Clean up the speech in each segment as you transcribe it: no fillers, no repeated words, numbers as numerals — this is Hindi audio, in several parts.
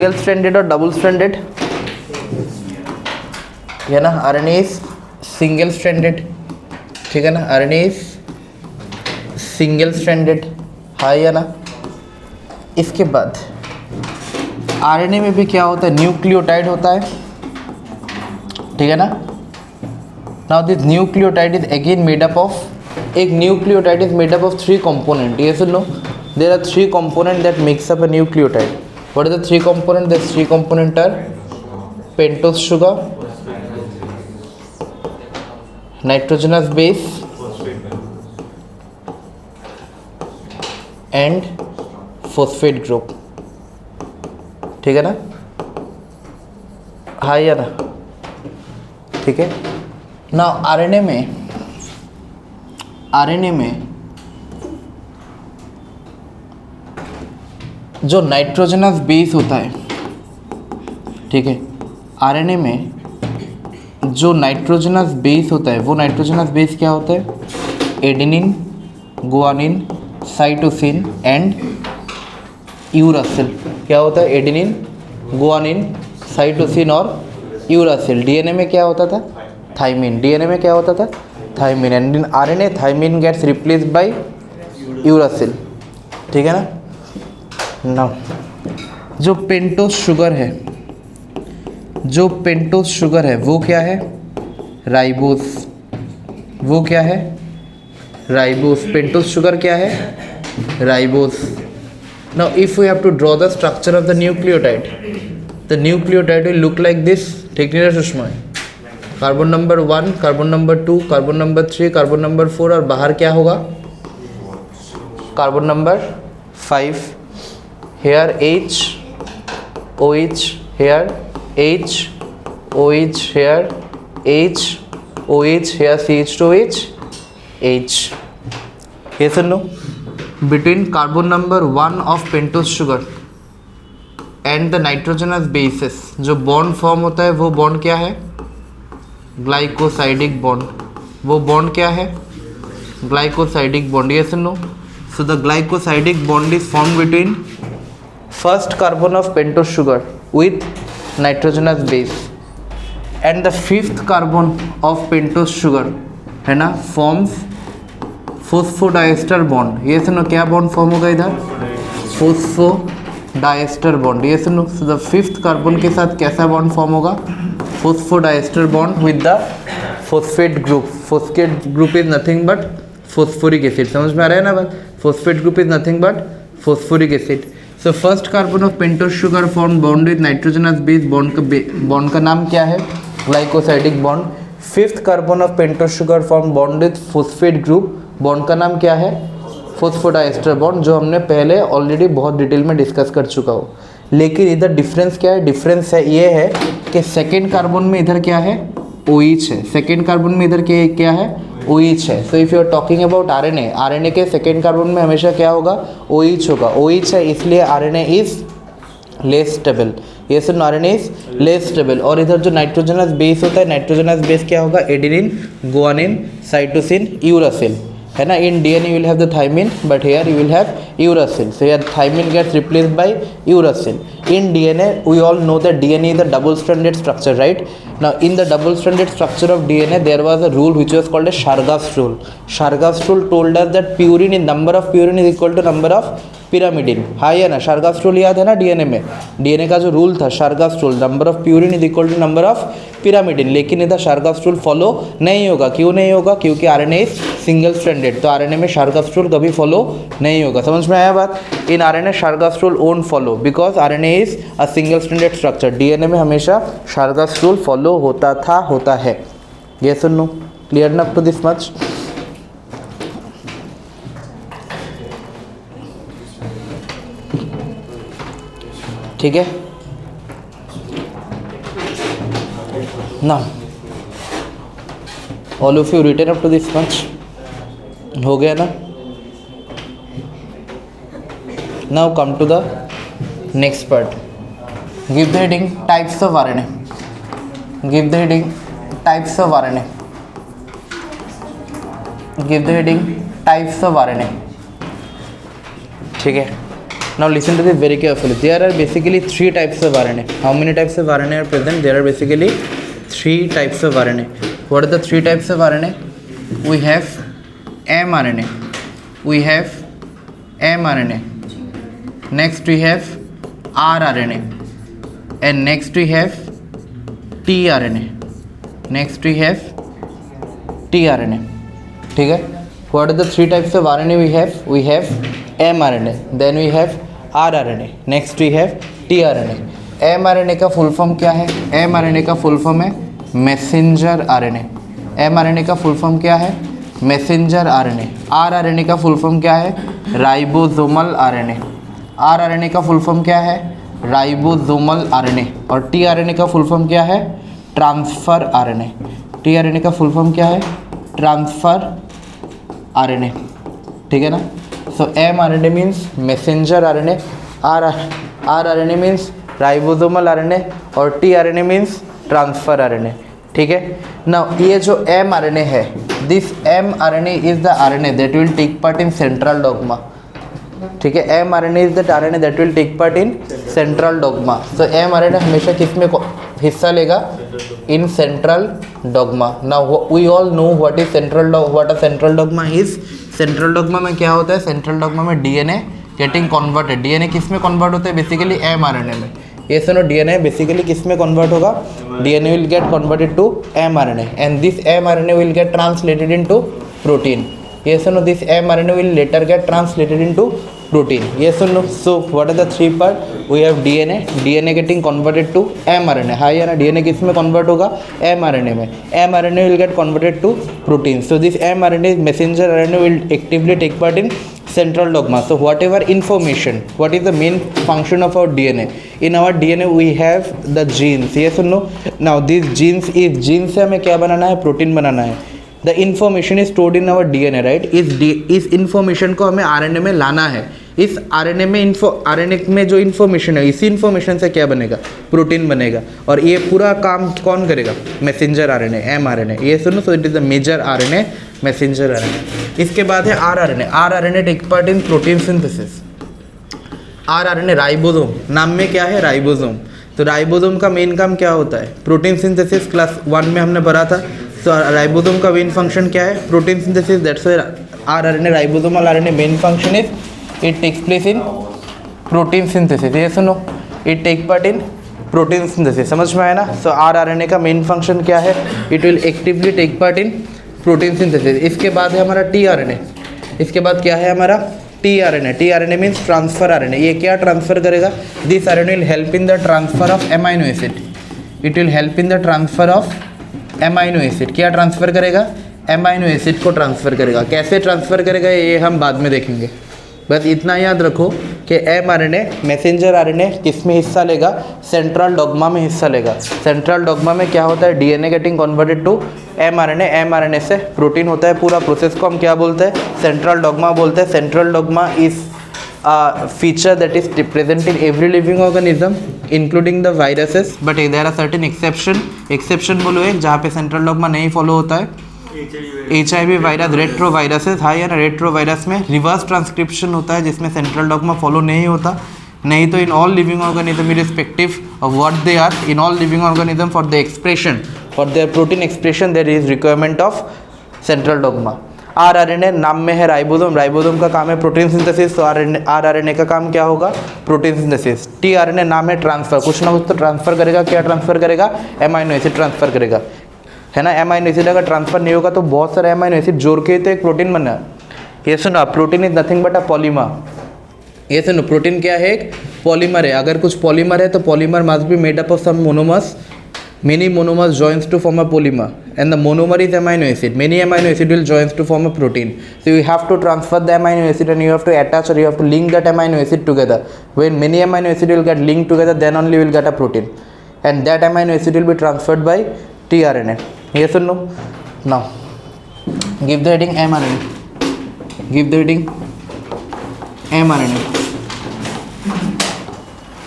सिंगल स्ट्रैंडेड और डबल स्ट्रैंडेड है ना। आरएनए इज सिंगल स्ट्रैंडेड, ठीक है ना। आरएनए इज सिंगल स्ट्रैंडेड, हाँ या ना। इसके बाद आरएनए में भी क्या होता है, न्यूक्लियोटाइड होता है, ठीक है ना। Now this nucleotide is again made up of, एक nucleotide is made up of 3 component, yes और no. There are 3 component that makes up a nucleotide. What are the 3 components? The 3 components are pentose sugar, nitrogenous base and phosphate group, ठीक है ना, हाँ या ना, ठीक है ना। आरएनए में जो नाइट्रोजनस बेस होता है, ठीक है, आरएनए में जो नाइट्रोजनस बेस होता है वो नाइट्रोजनस बेस क्या होता है, adenine, guanine, cytosine and uracil. क्या होता है, एडेनिन, गुआनिन, साइटोसिन और यूरासिल। डीएनए में क्या होता था, थाइमिन। डीएनए में क्या होता था, thymine. And in RNA thymine gets replaced by uracil, ठीक है ना। नाउ जो पेंटोस शुगर है, जो पेंटोस शुगर है वो क्या है, राइबोस। वो क्या है, राइबोस। पेंटोस शुगर क्या है, ribose. Now if we have to draw the structure of the nucleotide, the nucleotide will look like this, ठीक है Sushma. Carbon number 1, carbon number 2, carbon number 3, carbon number 4 और बाहर क्या होगा, carbon number 5. Here H, OH, here H, OH, here H, OH, here CH2H, H. Yes or no? Between carbon number 1 of pentose sugar and the nitrogenous bases जो बॉन्ड फॉर्म होता है वो बॉन्ड क्या है, ग्लाइकोसाइडिक बॉन्ड. वो बॉन्ड क्या है, glycosidic bond. Yes or no? So the glycosidic bond is formed between first carbon of pentose sugar with nitrogenous base and the 5th carbon of pentose sugar है ना, forms phosphodiester bond. ये सुनो क्या बॉन्ड फॉर्म होगा इधर, phosphodiester bond. ये सुनो, so the 5th carbon के साथ कैसा बॉन्ड फॉर्म होगा, phosphodiester bond with the phosphate group. Phosphate group is nothing but phosphoric acid. समझ में आ रहा है ना बात, phosphate group is nothing but phosphoric acid. So first carbon of pentose sugar formed bond with nitrogenous base. Bond का नाम क्या है, glycosidic bond. 5th carbon of pentose sugar form bond with phosphate group. Bond का नाम क्या है, फोस्फोडाइस्टर बॉन्ड, जो हमने पहले ऑलरेडी बहुत डिटेल में डिस्कस कर चुका हो. लेकिन इधर डिफरेंस क्या है, डिफरेंस है ये है कि सेकेंड कार्बन में इधर क्या है, OH है. सेकेंड कार्बन में इधर क्या है, OH है. So if you are talking about RNA, RNA के सेकेंड कार्बन में हमेशा क्या होगा, OH होगा. OH है इसलिए आरएनए इज लेस स्टेबल. ये सब आरएनए इज लेस स्टेबल. और इधर जो नाइट्रोजनस बेस होता है, नाइट्रोजनस बेस क्या होगा, एडेनिन, गुआनिन, साइटोसिन, यूरासिल, है ना. In DNA you will have the thymine, but here you will have uracil. So here thymine gets replaced by uracil. In DNA, we all know that DNA is a double-stranded structure, right? Now, in the double-stranded structure of DNA, there was a rule which was called as Chargas rule. Chargas rule told us that purine, in number of purine is equal to number of pyrimidine. हाँ या ना, Chargas rule याद है ना DNA में. DNA का जो रूल था Chargas rule, number of purine is equal to number of pyrimidine. लेकिन इधर Chargas rule फॉलो नहीं होगा. क्यों नहीं होगा, क्योंकि RNA इज सिंगल स्ट्रैंडेड. तो RNA में Chargas rule कभी फॉलो नहीं होगा. समझ में आया बात. इन RNA Chargas rule won't follow because RNA is a single standard structure. DNA में हमेशा शारगास रूल फॉलो होता था, होता है. यस और no, clear up to this much. ठीक है ना, all of you written up to this much, हो गया ना. Now come to the next part. Give the heading types of RNA. Give the heading types of RNA. Give the heading types of RNA. ठीक है Now listen to this very carefully. There are basically 3 types of RNA. How many types of RNA are present? There are basically 3 types of RNA. What are the 3 types of RNA? We have mRNA. We have mRNA. Next we have rRNA. And next we have tRNA. Next we have tRNA. ठीक है? What are the 3 types of RNA we have? We have mRNA. Then we have rRNA. Next we have tRNA. mRNA का फुल फॉर्म क्या है? mRNA का फुल फॉर्म है मैसेंजर RNA. mRNA का फुल फॉर्म क्या है? Messenger RNA. rRNA का फुल फॉर्म क्या है? Ribosomal RNA. rRNA का फुल फॉर्म क्या है? Ribosomal RNA. और tRNA का फुल फॉर्म क्या है? Transfer RNA. tRNA का फुल फॉर्म क्या है? Transfer RNA. ठीक है ना? सो mRNA means messenger RNA, rRNA means ribosomal RNA और tRNA मीन्स ट्रांसफर RNA. ठीक है ना? ये जो mRNA है, this mRNA is the RNA that will take part in central dogma. ठीक है, mRNA is that RNA that will take part in central dogma. So mRNA हमेशा किस में हिस्सा लेगा? In central dogma. Now we all know what is what a central dogma is. Central dogma में क्या होता है? सेंट्रल डॉग्मा में डीएनए गेटिंग कन्वर्टेड. डीएनए किस में कन्वर्ट होता है? बेसिकली mRNA में. ये सुनो, डीएनए बेसिकली किस में कन्वर्ट होगा? DNA will get converted to mRNA and this mRNA will get translated into protein. ये सुनो, this mRNA will later get translated into protein. ये सुनो. So what are the 3 part? We have DNA getting converted to mRNA. हाँ या ना? डीएनए किस में कन्वर्ट होगा? mRNA में. mRNA will get converted to protein. So this mRNA messenger RNA will actively take part in central dogma. So whatever information, what is the main function of our DNA? In our DNA we have the genes. Yes or no? Now these genes से हमें क्या बनाना है? प्रोटीन बनाना है. The information is stored in our DNA, right? इस information को हमें RNA में लाना है. इस RNA में RNA में जो इन्फॉर्मेशन है, इसी इन्फॉर्मेशन से क्या बनेगा? प्रोटीन बनेगा. और ये पूरा काम कौन करेगा? Messenger RNA, mRNA. ये सुनो. So it is the major RNA, messenger RNA. इसके बाद है rRNA. rRNA take part in protein synthesis. rRNA ribosome. नाम में क्या है? राइबोसोम. तो राइबोसोम का मेन काम क्या होता है? Protein synthesis. क्लास 1 में हमने पढ़ा था. तो राइबोसोम का मेन फंक्शन क्या है? Protein synthesis. That's why rRNA ribosomal RNA main function is it takes place in protein synthesis. ये सुनो, it take part in protein synthesis. समझ में आया ना? सो rRNA का मेन फंक्शन क्या है? It will actively take part in protein synthesis. इसके बाद है हमारा tRNA. इसके बाद क्या है हमारा? tRNA. tRNA means transfer RNA. ये क्या ट्रांसफर करेगा? This RNA will help in the transfer of amino acid. It will help in the transfer of amino acid. क्या ट्रांसफर करेगा? एमाइनो एसिड को ट्रांसफर करेगा. कैसे ट्रांसफर करेगा ये हम बाद में देखेंगे. बस इतना याद रखो कि mRNA मैसेंजर RNA किस में हिस्सा लेगा? सेंट्रल डॉग्मा में हिस्सा लेगा. सेंट्रल डॉग्मा में क्या होता है? DNA getting converted to mRNA. mRNA से प्रोटीन होता है. पूरा प्रोसेस को हम क्या बोलते हैं? सेंट्रल डॉग्मा बोलते हैं. Central dogma is feature that is present in every living organism including the viruses, but there are certain exception बोलो एक जहाँ पे सेंट्रल डॉग्मा नहीं फॉलो होता है. HIV virus, retro viruses. हाँ या ना? रेट्रो वायरस में रिवर्स ट्रांसक्रिप्शन होता है जिसमें सेंट्रल डॉग्मा फॉलो नहीं होता. नहीं तो in all living organism irrespective of what they are, in all living organism for the expression, for their protein expression there is requirement of central dogma. rRNA नाम में है राइबोसोम. राइबोसोम का काम है प्रोटीन सिंथेसिस. तो rRNA का काम क्या होगा? Protein synthesis. tRNA नाम है ट्रांसफर. कुछ ना कुछ तो ट्रांसफर करेगा. क्या ट्रांसफर करेगा? एमाइनो एसिड ट्रांसफर करेगा, है ना? एमाइनो एसिड अगर ट्रांसफर नहीं होगा तो बहुत सारे एमाइनो एसिड जोड़ के तो एक प्रोटीन बना. ये सुनो, protein is nothing but a polymer. ये सुनो, प्रोटीन क्या है? एक पॉलीमर है. अगर कुछ पॉलीमर है तो polymer must be made up of some monomers. Many monomers joins to form a polymer, and the monomer is amino acid. Many amino acid will joins to form a protein. So you have to transfer the amino acid and you have to attach or you have to link that amino acid together. When many amino acid will get linked together, then only you will get a protein, and that amino acid will be transferred by tRNA. Yes or no? Now give the heading mRNA. Give the heading mRNA.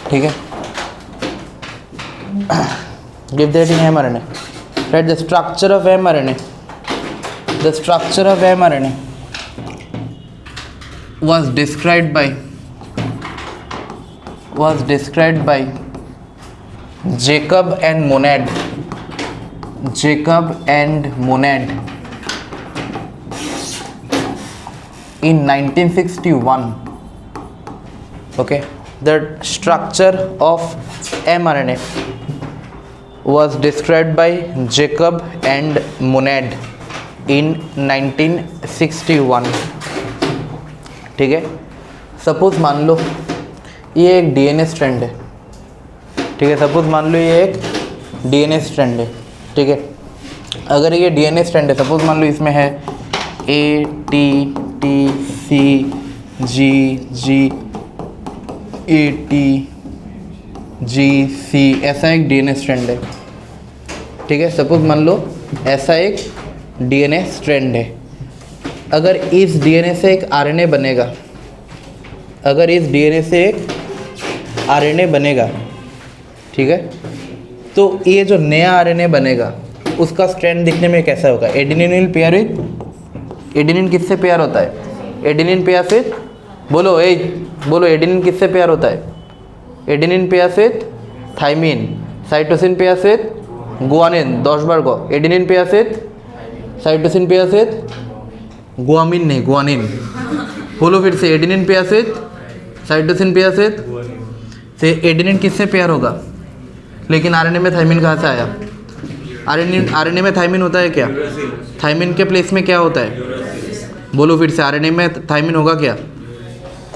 ठीक है? Give the heading mRNA. Write the structure of mRNA. The structure of mRNA was described by was described by Jacob and Monod. Jacob and Monod in 1961. Okay, the structure of mRNA was described by Jacob and Monod in 1961. ठीक है, सपोज मान लो ये एक डीएनए स्ट्रैंड है, ठीक है, सपोज मान लो ये एक डीएनए स्ट्रैंड है, ठीक है। अगर ये डीएनए स्ट्रैंड है, सपोज मान लो इसमें है A T T C G G A T G C, ऐसा एक डीएनए स्ट्रैंड है, ठीक है। सपोज मान लो ऐसा एक डीएनए स्ट्रैंड है। अगर इस डीएनए से एक आरएनए बनेगा, अगर इस डीएनए से एक आरएनए बनेगा, ठीक है, तो ये जो नया आरएनए बनेगा उसका स्ट्रैंड दिखने में कैसा होगा? Adenine will pair with, adenine किससे पेयर होता है? एडेनिन पेयर विद, बोलो ए बोलो, एडेनिन किससे पेयर होता है? Adenine pair with thymine, cytosine pair with guanine, 10 बार को, adenine pair with cytosine pair with guamine, नहीं गुआनिन, बोलो फिर से, adenine pair with cytosine pair with, से एडेनिन किससे पेयर होगा? लेकिन आरएनए में थाइमिन कहाँ से आया? आरएनए में थाइमिन होता है क्या? थाइमिन के प्लेस में क्या होता है? बोलो फिर से, आरएनए में थाइमिन होगा क्या?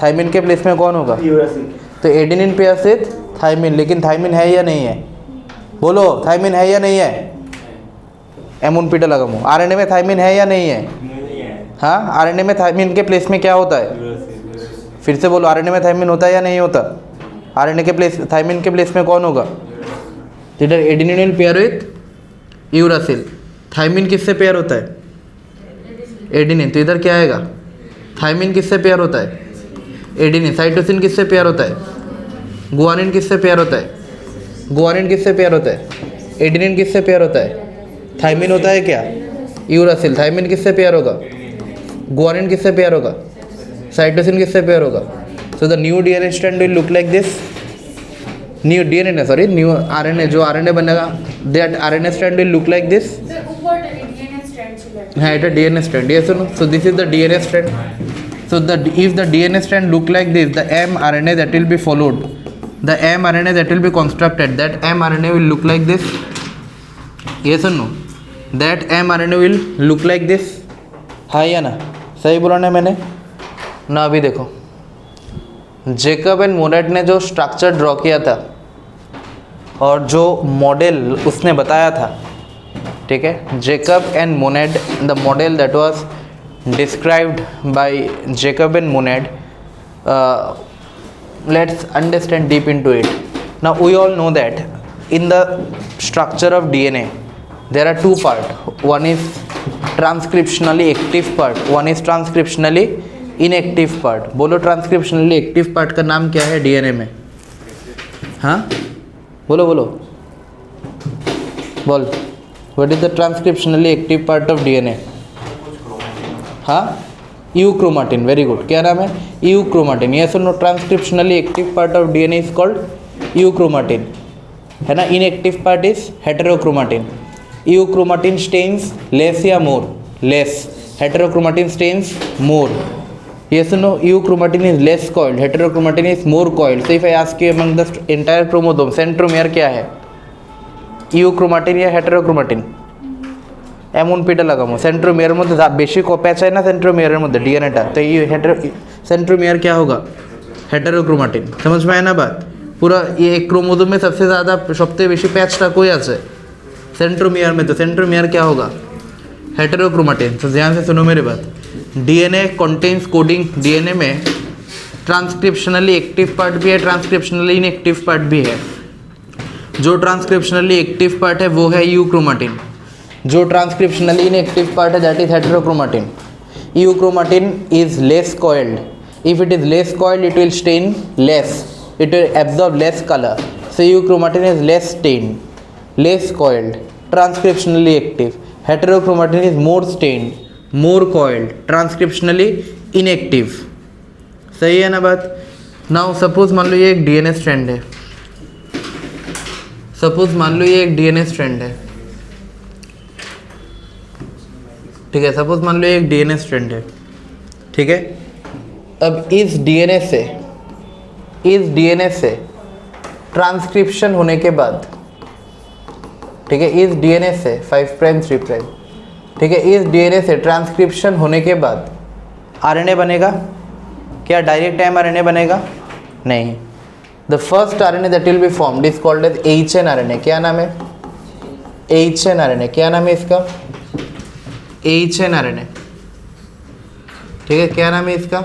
थाइमिन के प्लेस में कौन होगा? तो एडेनिन पेयर से थाइमिन, लेकिन थाइमिन है या नहीं है? बोलो, थाइमिन है या नहीं है? एमुन पीटा लगा मुँह, आरएनए में थाइमिन है या नहीं है? हाँ, आरएनए में थाइमिन के प्लेस में क्या होता है? फिर से बोलो, आरएनए में थाइमिन होता है या नहीं होता? आरएनए के प्लेस, थाइमिन के प्लेस में कौन होगा? इधर adenine will pair with uracil, thymine किससे पेयर होता है? एडेनिन, तो इधर क्या आएगा? थाइमिन किससे पेयर होता है? एडेनिन। साइटोसिन किससे पेयर होता है? गुआनिन किससे पेयर होता है? गुआनिन किससे पेयर होता है? एडेनिन किससे पेयर होता है? थाइमिन होता है क्या? यूरासिल। थाइमिन किससे पेयर होगा? गुआनिन किससे पेयर होगा? साइटोसिन किससे पेयर होगा? So the new DNA strand will look like this, new DNA sorry new RNA, जो आरएनए बनेगा that RNA strand will look like this. हाँ, এটা DNA strand, yes or no? So this is the DNA strand. So if the DNA strand look like this, the mRNA that will be followed, the mRNA that will be constructed, that mRNA will look like this, yes or no? That mRNA will look like this, हाँ या ना? सही बोला ना मैंने ना? अभी देखो, जेकब एंड मोनेड ने जो स्ट्रक्चर ड्रॉ किया था और जो मॉडल उसने बताया था, ठीक है, Jacob and Monod, the model that was described by Jacob and Monod, let's understand deep into it. Now we all know that in the structure of DNA there are two part, one is transcriptionally active part, one is transcriptionally inactive part. बोलो, ट्रांसक्रिप्शनली एक्टिव पार्ट का नाम क्या है डीएनए में? हाँ बोलो बोलो बोल, what is the transcriptionally active part of DNA? हाँ, यूक्रोमाटिन, वेरी गुड। क्या नाम है? यूक्रोमाटिन। यस और no? Transcriptionally active part of DNA is called euchromatin, है ना? Inactive part is heterochromatin. Euchromatin stains less या more? Less. Heterochromatin stains more. Yes or no? Euchromatin is less coiled, heterochromatin is more coiled. So if I ask you among the entire chromosome, centromere क्या है? Euchromatin या heterochromatin? এমন পিটা লাগামো, সেন্ট্রোমিয়ার মধ্যে বেশি প্যাচ হয় না সেন্ট্রোমিয়ারের মধ্যে ডিএনএটা, तो ये सेंट्रोमियर क्या होगा? हेटेरोक्रोमाटिन। समझ में आया ना बात? पूरा ये एक क्रोमोसोम में सबसे ज़्यादा सबसे बेशी पैचटा कोई আছে? सेंट्रोमियर में। तो सेंट्रोमियर क्या होगा? हेटेरोक्रोमाटिन। तो ध्यान से सुनो मेरी बात, डीएनए कंटेन्स कोडिंग, डीएनए में ट्रांसक्रिप्शनली एक्टिव पार्ट भी है, ट्रांसक्रिप्शनली इनएक्टिव पार्ट भी है। जो ट्रांसक्रिप्शनली एक्टिव पार्ट है वो है यूक्रोमाटिन, जो ट्रांसक्रिप्शनली इनएक्टिव पार्ट है that is heterochromatin. Euchromatin is less coiled, if it is less coiled it will stain less, it will absorb less colour, so euchromatin is less stained, less coiled, transcriptionally active. Heterochromatin is more stained, more coiled, transcriptionally inactive. सही है ना बात? नाउ सपोज मान लो ये एक डीएनए स्ट्रैंड है, सपोज मान लो ये एक डीएनए स्ट्रैंड है, ठीक है, सपोज मान लो ये एक डीएनए स्ट्रैंड है, ठीक है। अब इस डीएनए से ट्रांसक्रिप्शन होने के बाद, ठीक है, इस डीएनए से 5 प्राइम 3 प्राइम, ठीक है, इस डीएनए से ट्रांसक्रिप्शन होने के बाद आरएनए बनेगा क्या? डायरेक्ट एमआरएनए बनेगा? नहीं। The first RNA that will be formed is called as HN RNA. क्या नाम है? HN RNA. क्या नाम है इसका? एचएन आरएनए, ठीक है। क्या नाम है इसका?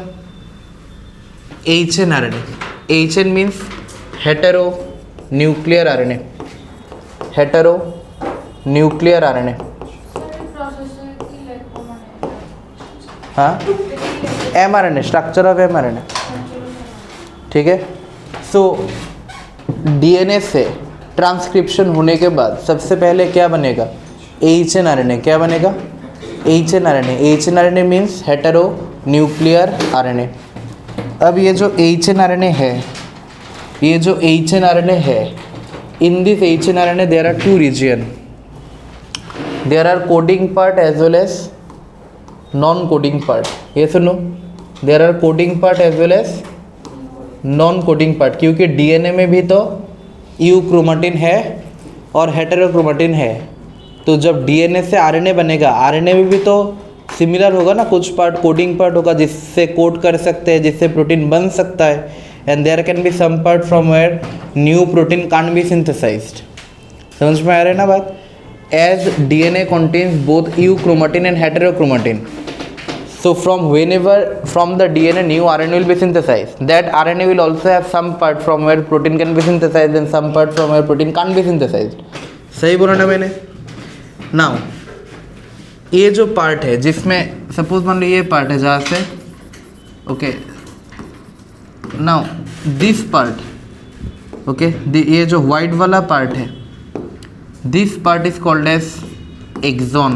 HN RNA. HN means hetero nuclear RNA, hetero nuclear RNA. हाँ, एमआरएनए, स्ट्रक्चर ऑफ एमआरएनए, ठीक है। सो डीएनए से ट्रांसक्रिप्शन होने के बाद सबसे पहले क्या बनेगा? HN RNA. क्या बनेगा? HN RNA. HN RNA means hetero nuclear RNA. अब ये जो एचएन आरएनए है, ये जो एचएन आरएनए है, in this HN RNA there are 2 region, there are coding part as well as non coding part. ये सुनो, there are coding part as well as non coding part, क्योंकि डीएनए में भी तो यू क्रोमेटिन है और हेटेरोक्रोमेटिन है। तो जब डीएनए से आरएनए बनेगा, आरएनए में भी तो सिमिलर होगा ना, कुछ पार्ट कोडिंग पार्ट होगा जिससे कोड कर सकते हैं, जिससे प्रोटीन बन सकता है। And there can be some part from where new protein can't be synthesized. समझ में आ रहा है ना बात? As DNA contains both euchromatin and heterochromatin, so from the DNA new RNA will be synthesized. That RNA will also have some part from where protein can be synthesized and some part from where protein can't be synthesized. सही बोला ना मैंने? Now ये जो पार्ट है जिसमें सपोज मान लो ये पार्ट है जहाँ से, okay, now this part, okay, ये जो वाइट वाला पार्ट है, this part is called as axon.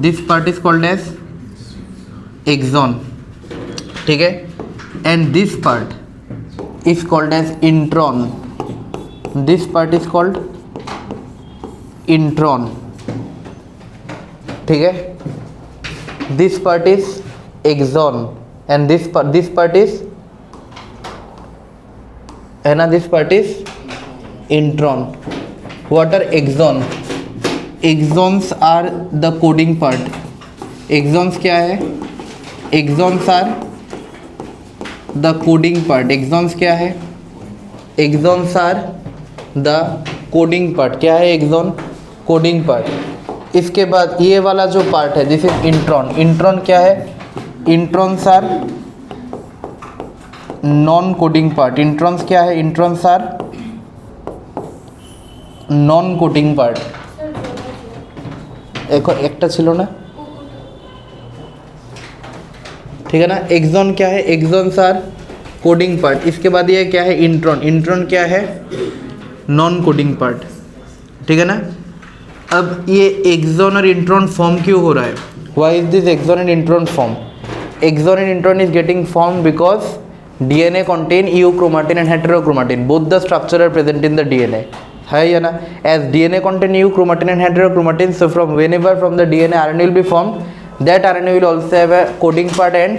This part is called as axon, ठीक है। and this part is called as intron. This part is called intron, ठीक है। this part is axon and this part is, है ना, this part is intron. What are axon? Axons are the coding part. Axons क्या है? Axons are the coding part. Axons क्या है? Axons are the coding part. क्या है axon? Coding part. इसके बाद ये वाला जो पार्ट है, दिस इज इंट्रॉन। इंट्रॉन क्या है? Introns are non coding part. Introns क्या है? Introns are non coding part. একটা ছিল না, ठीक है ना। एक्सॉन क्या है? Exons are coding part. इसके बाद ये क्या है? इंट्रॉन। इंट्रॉन क्या है? नॉन कोडिंग पार्ट, ठीक है ना। अब ये एक्सॉन और इंट्रॉन फॉर्म क्यों हो रहा है? Why is this exon and intron form? Exon and intron is getting form because DNA contain euchromatin and heterochromatin, both the structure are present in the DNA, है या ना। as DNA contain euchromatin and heterochromatin, so from whenever from the DNA RNA will be formed, that RNA will also have a coding part and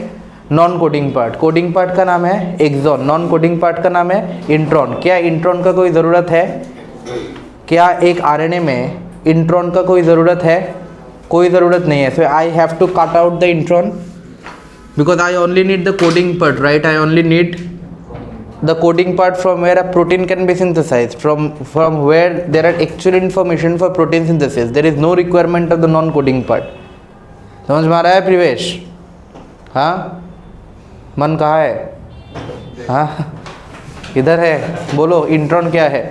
non coding part. coding part का नाम है एक्सॉन, non coding part का नाम है इंट्रॉन। क्या इंट्रॉन का कोई ज़रूरत है? क्या एक RNA में इंट्रॉन का कोई ज़रूरत है? कोई ज़रूरत नहीं है। so I have to cut out the intron because I only need the coding part, right? I only need the coding part from where a protein can be synthesized, from where there are actual information for protein synthesis. There is no requirement of the non coding part. समझ में आ रहा है प्रिवेश? हाँ, मन कहाँ है? हाँ, इधर है, बोलो। इंट्रॉन क्या है?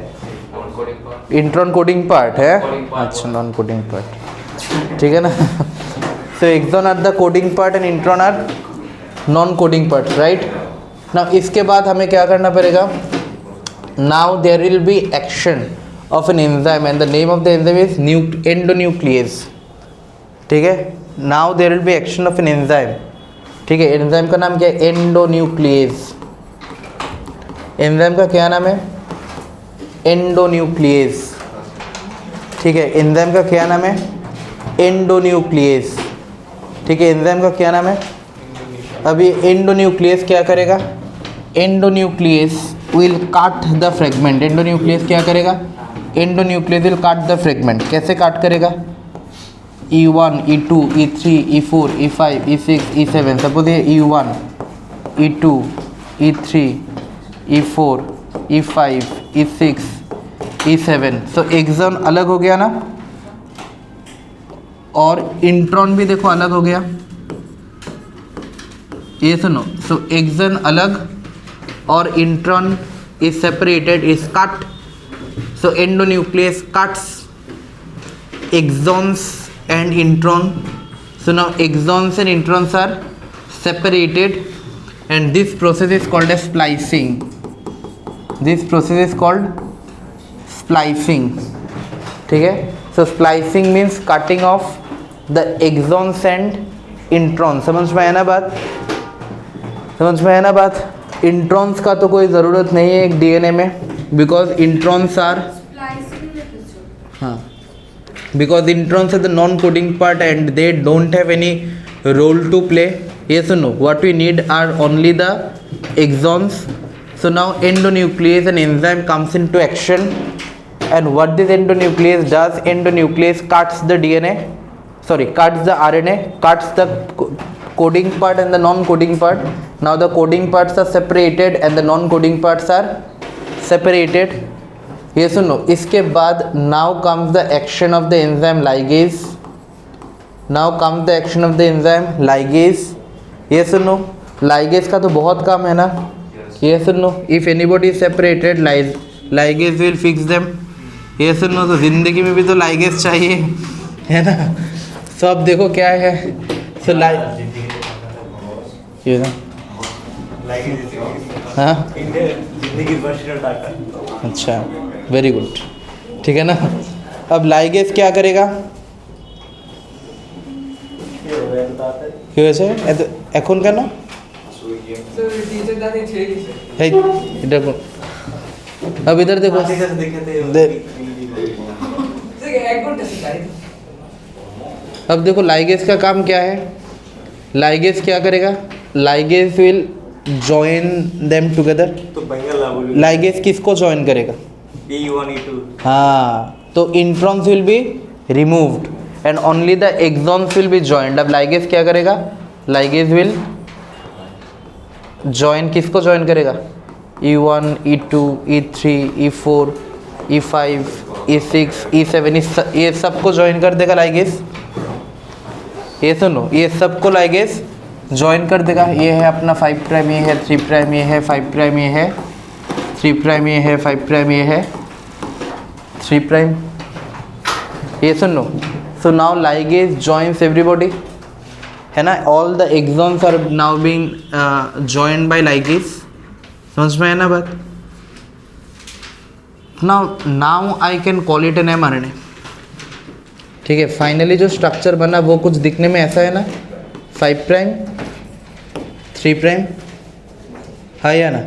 इंट्रॉन कोडिंग पार्ट है। अच्छा, नॉन कोडिंग पार्ट, ठीक है ना। so exon are the coding part and intron are non coding part, right? now इसके बाद हमें क्या करना पड़ेगा? now there will be action of an enzyme and the name of the enzyme is endonuclease, ठीक है। now there will be action of an enzyme, ठीक है। एंजाइम का नाम क्या है? एंडोन्यूक्लिएज, एंजाइम का क्या नाम है? एंडोन्यूक्लियेज। ठीक है, एंजाइम का क्या नाम है? एंडोन्यूक्लियेज। ठीक है, एंजाइम का क्या नाम है? अभी एंडोन्यूक्लियस क्या करेगा? एंडोन्यूक्लियस विल काट द फ्रेगमेंट। एंडोन्यूक्लियस क्या करेगा? एंडोन्यूक्लियस विल काट द फ्रेगमेंट। कैसे काट करेगा? E1, E2, E3, E4, E5, E6, E7। Suppose ये E1, E2, E3, E4, E5, E6, E7। सो एक्सॉन अलग हो गया ना, और इंट्रॉन भी देखो अलग हो गया। ये सुनो, सो एक्सॉन अलग और intron is separated, is cut. So endonuclease cuts exons and intron. So now exons and introns are separated, and this process is called as splicing. This process is called splicing. ठीक है, so splicing means cutting off the exons and introns. समझ में आया ना बात? समझ में आया ना बात? इंट्रॉन्स का तो कोई ज़रूरत नहीं है एक डीएनए में, बिकॉज इंट्रॉन्स आर, हाँ, because introns are the non-coding part and they don't have any role to play. Yes or no? What we need are only the exons. So now endonuclease, an enzyme comes into action, and what this endonuclease does, endonuclease cuts the DNA, cuts the RNA, cuts the coding part and the non-coding part. Now the coding parts are separated and the non-coding parts are separated. ये सुनो, इसके बाद now comes the action of the enzyme ligase. Now comes the action of the enzyme ligase. ये सुनो, लाइगेज का तो बहुत काम है ना। ये सुनो, if anybody is separated, ligase will fix them. ये सुनो, तो जिंदगी में भी तो लाइगेज चाहिए, है ना। सो अब देखो क्या है, सो ये ना, हाँ, अच्छा, वेरी गुड, ठीक है ना। अब लाइगेज क्या करेगा? কি হয়েছে এখন কেন? এটা अब इधर देखो, अब देखो लाइगेज का काम क्या है? लाइगेज क्या करेगा? Ligase will join them together. तो लाइगेज किसको जॉइन करेगा? E1, E2। हाँ, तो introns will be removed and only the exons will be joined. अब लाइगेज क्या करेगा? लाइगेज विल जॉइन, किसको जॉइन करेगा? E1, E2, E3, E4, E5, E6, E7, ये सबको जॉइन कर देगा लाइगेज। ये सुनो, ये सबको लाइगेज जॉइन कर देगा। ये है अपना 5 प्राइम, ये है 3 प्राइम, ये है 5 प्राइम, ये है 3 प्राइम, ये है 5 प्राइम, ये है 3 प्राइम। ये सुनो, so now ligase joins everybody, है ना। All the exons are now being joined by ligase. समझ में है ना बात? Now I can call it an mRNA। ठीक है, फाइनली जो स्ट्रक्चर बना वो कुछ दिखने में ऐसा है ना, 5 प्राइम 3 प्राइम, है या ना।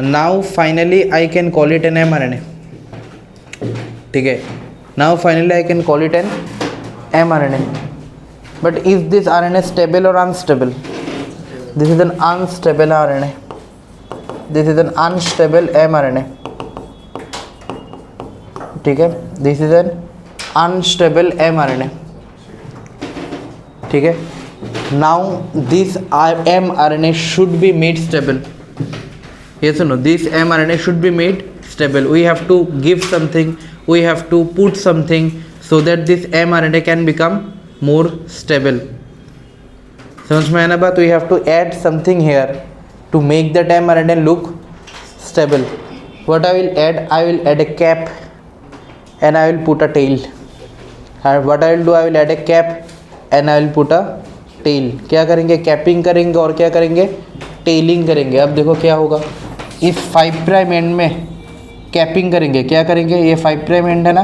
Now finally I can call it an mRNA। ठीक है, now finally I can call it an mRNA। But is this RNA stable और unstable? This is an unstable RNA, this is an unstable mRNA। ठीक है, this is an unstable mRNA। ठीक है, now this mRNA should be made stable. ये सुनो, this mRNA should be made stable. We have to give something, we have to put something so that this mRNA can become more stable. समझ में आया ना बात? We have to add something here to make that mRNA look stable. What I will add? I will add a cap and I will put a tail. And what I will do? I will add a cap and I will put a tail. क्या करेंगे? कैपिंग करेंगे और क्या करेंगे? टेलिंग करेंगे। अब देखो क्या होगा, इस 5 प्राइम एंड में कैपिंग करेंगे। क्या करेंगे? ये 5 प्राइम एंड है ना,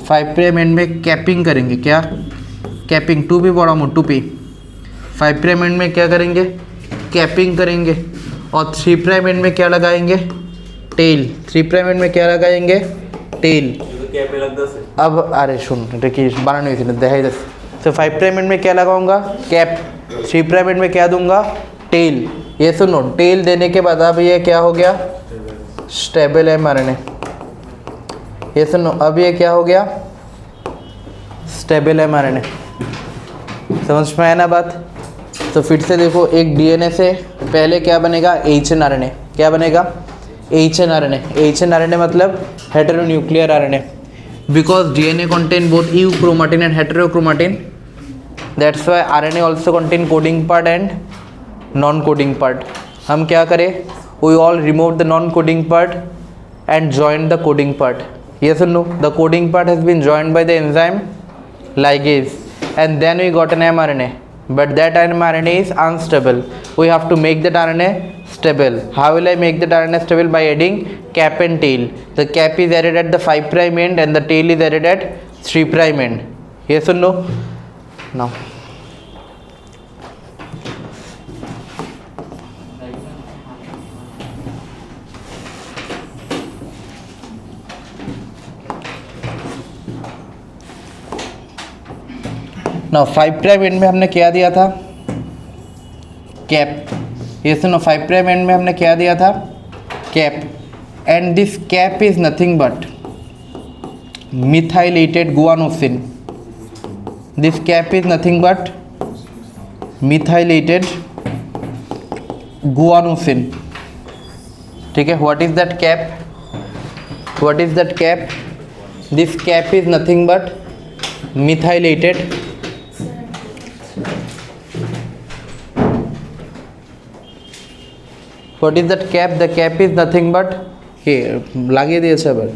5 प्राइम एंड में कैपिंग करेंगे। क्या कैपिंग? 2p बड़ा मोट 2p। 5 प्राइम एंड में क्या करेंगे? कैपिंग करेंगे। और 3 प्राइम एंड में क्या लगाएंगे? टेल, 3 प्राइम एंड में क्या लगाएंगे, टेल। कैप अलग 10 है। अब अरे सुन देखिए बनानी हुई थी ना, दहाई 10। तो 5 प्राइम एंड में क्या लगाऊंगा, कैप। 3 प्राइम एंड में क्या दूंगा, टेल। ये सुनो, टेल देने के बाद अब ये क्या हो गया, स्टेबल mRNA। ये सुनो, अब ये क्या हो गया, स्टेबल mRNA। समझ में आया ना बात। तो फिर से देखो, एक डीएनए से पहले क्या बनेगा, HNRNA। क्या बनेगा, HNRNA। HNRNA मतलब हेटेरोन्यूक्लियर RNA, because DNA contain both euchromatin and heterochromatin, that's why RNA also contain coding part and non coding part. हम क्या करें, we all remove the non coding part and join the coding part. ये सुन लो, the coding part has been joined by the enzyme ligase and then we got an mRNA, but that mRNA is unstable. We have to make that RNA stable. How will I make that RNA stable? By adding cap and tail. The cap is added at the 5 prime end and the tail is added at 3 prime end. Yes or no? Now now 5 prime end में हमने क्या दिया था, कैप। ये सुनो, 5 प्राइम एंड में हमने क्या दिया था, cap. And this cap is nothing but methylated guanosine. This cap is nothing but methylated guanosine. ठीक है, what is that cap, what is that cap, this cap is nothing but methylated what is that cap, the cap is nothing but লাগিয়ে দিয়েছে আবার,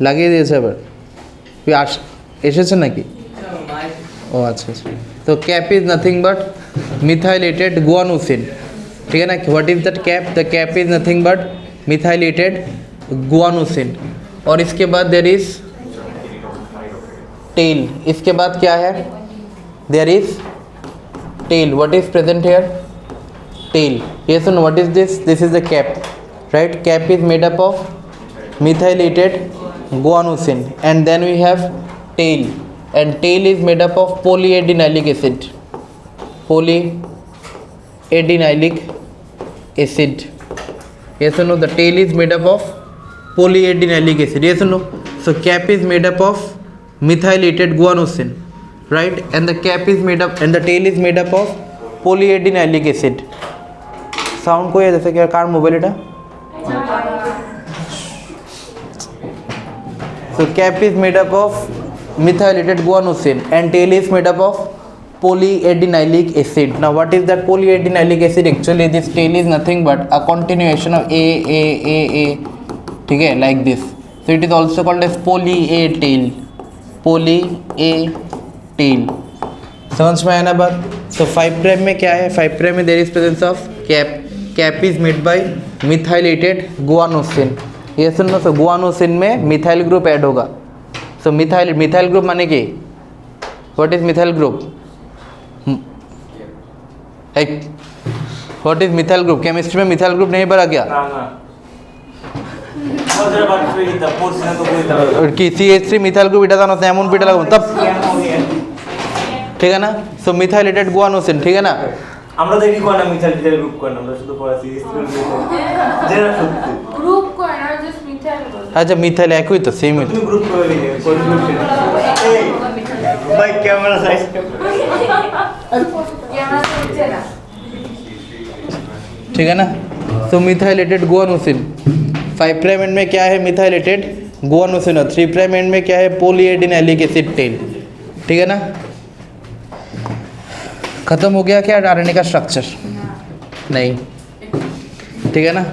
লাগিয়ে দিয়েছে আবার, তুই এসেছে নাকি, ও আচ্ছা আচ্ছা। তো cap is nothing but methylated guanosine, ठीक है ना। what is that cap, the cap is nothing but methylated guanosine। और इसके बाद there is tail। इसके बाद क्या है, there is tail। what is present here, tail। yes and what is this, this is the cap, right। cap is made up of methylated guanosine and then we have tail, and tail is made up of polyadenylate acid, polyadenylate acid। yes or no, the tail is made up of polyadenylate acid। yes or no, so cap is made up of methylated guanosine, right, and the cap is made up and the tail is made up of polyadenylate acid। Sound को है जैसे कि कार मोबाइल এটা so cap is made up of methylated guanosine and tail is made up of polyadenylate acid। now what is that polyadenylate acid, actually this tail is nothing but a continuation of a ठीक है, like this, so it is also called as poly a tail, poly a tail। समझ में आया ना बात। so 5 प्राइम में क्या है, 5 प्राइम में there is presence of cap, cap is made by methylated guanosine। ये सुनो, तो गुआनोसिन में मिथाइल ग्रुप ऐड होगा। सो मिथाइल ग्रुप माने कि what is methyl group, what is methyl group, chemistry में मिथाइल ग्रुप नहीं पढ़ा क्या, कि CH3 मिथाइल ग्रुप এটা জানো এমন পিটা লাগাবো তব, ঠিক है ना। सो मिथाइलेटेड गुआनोसिन, ठीक है ना। আমরা দেখি কোন মিথাইল গ্রুপ কোন, আমরা শুধু পড়াছি জেনা সত্যি গ্রুপ কোন আর জাস্ট মিথাইল বল। আচ্ছা মিথাইল একই তো, সেম है। তুমি গ্রুপ করে দিলে কনফিউশন এই ভাই ক্যামেরা সাইজ ক্যামেরা হচ্ছে না, ठीक है ना। तो मिथाइलेटेड गुआनोसिन 5 प्राइम एंड में क्या है, मिथाइलेटेड गुआनोसिन, और 3 प्राइम एंड में क्या है, पोलीएडेनाइलिक एसिड टेल, ठीक है ना। खत्म हो गया क्या आरएनए का स्ट्रक्चर, नहीं, ठीक है ना।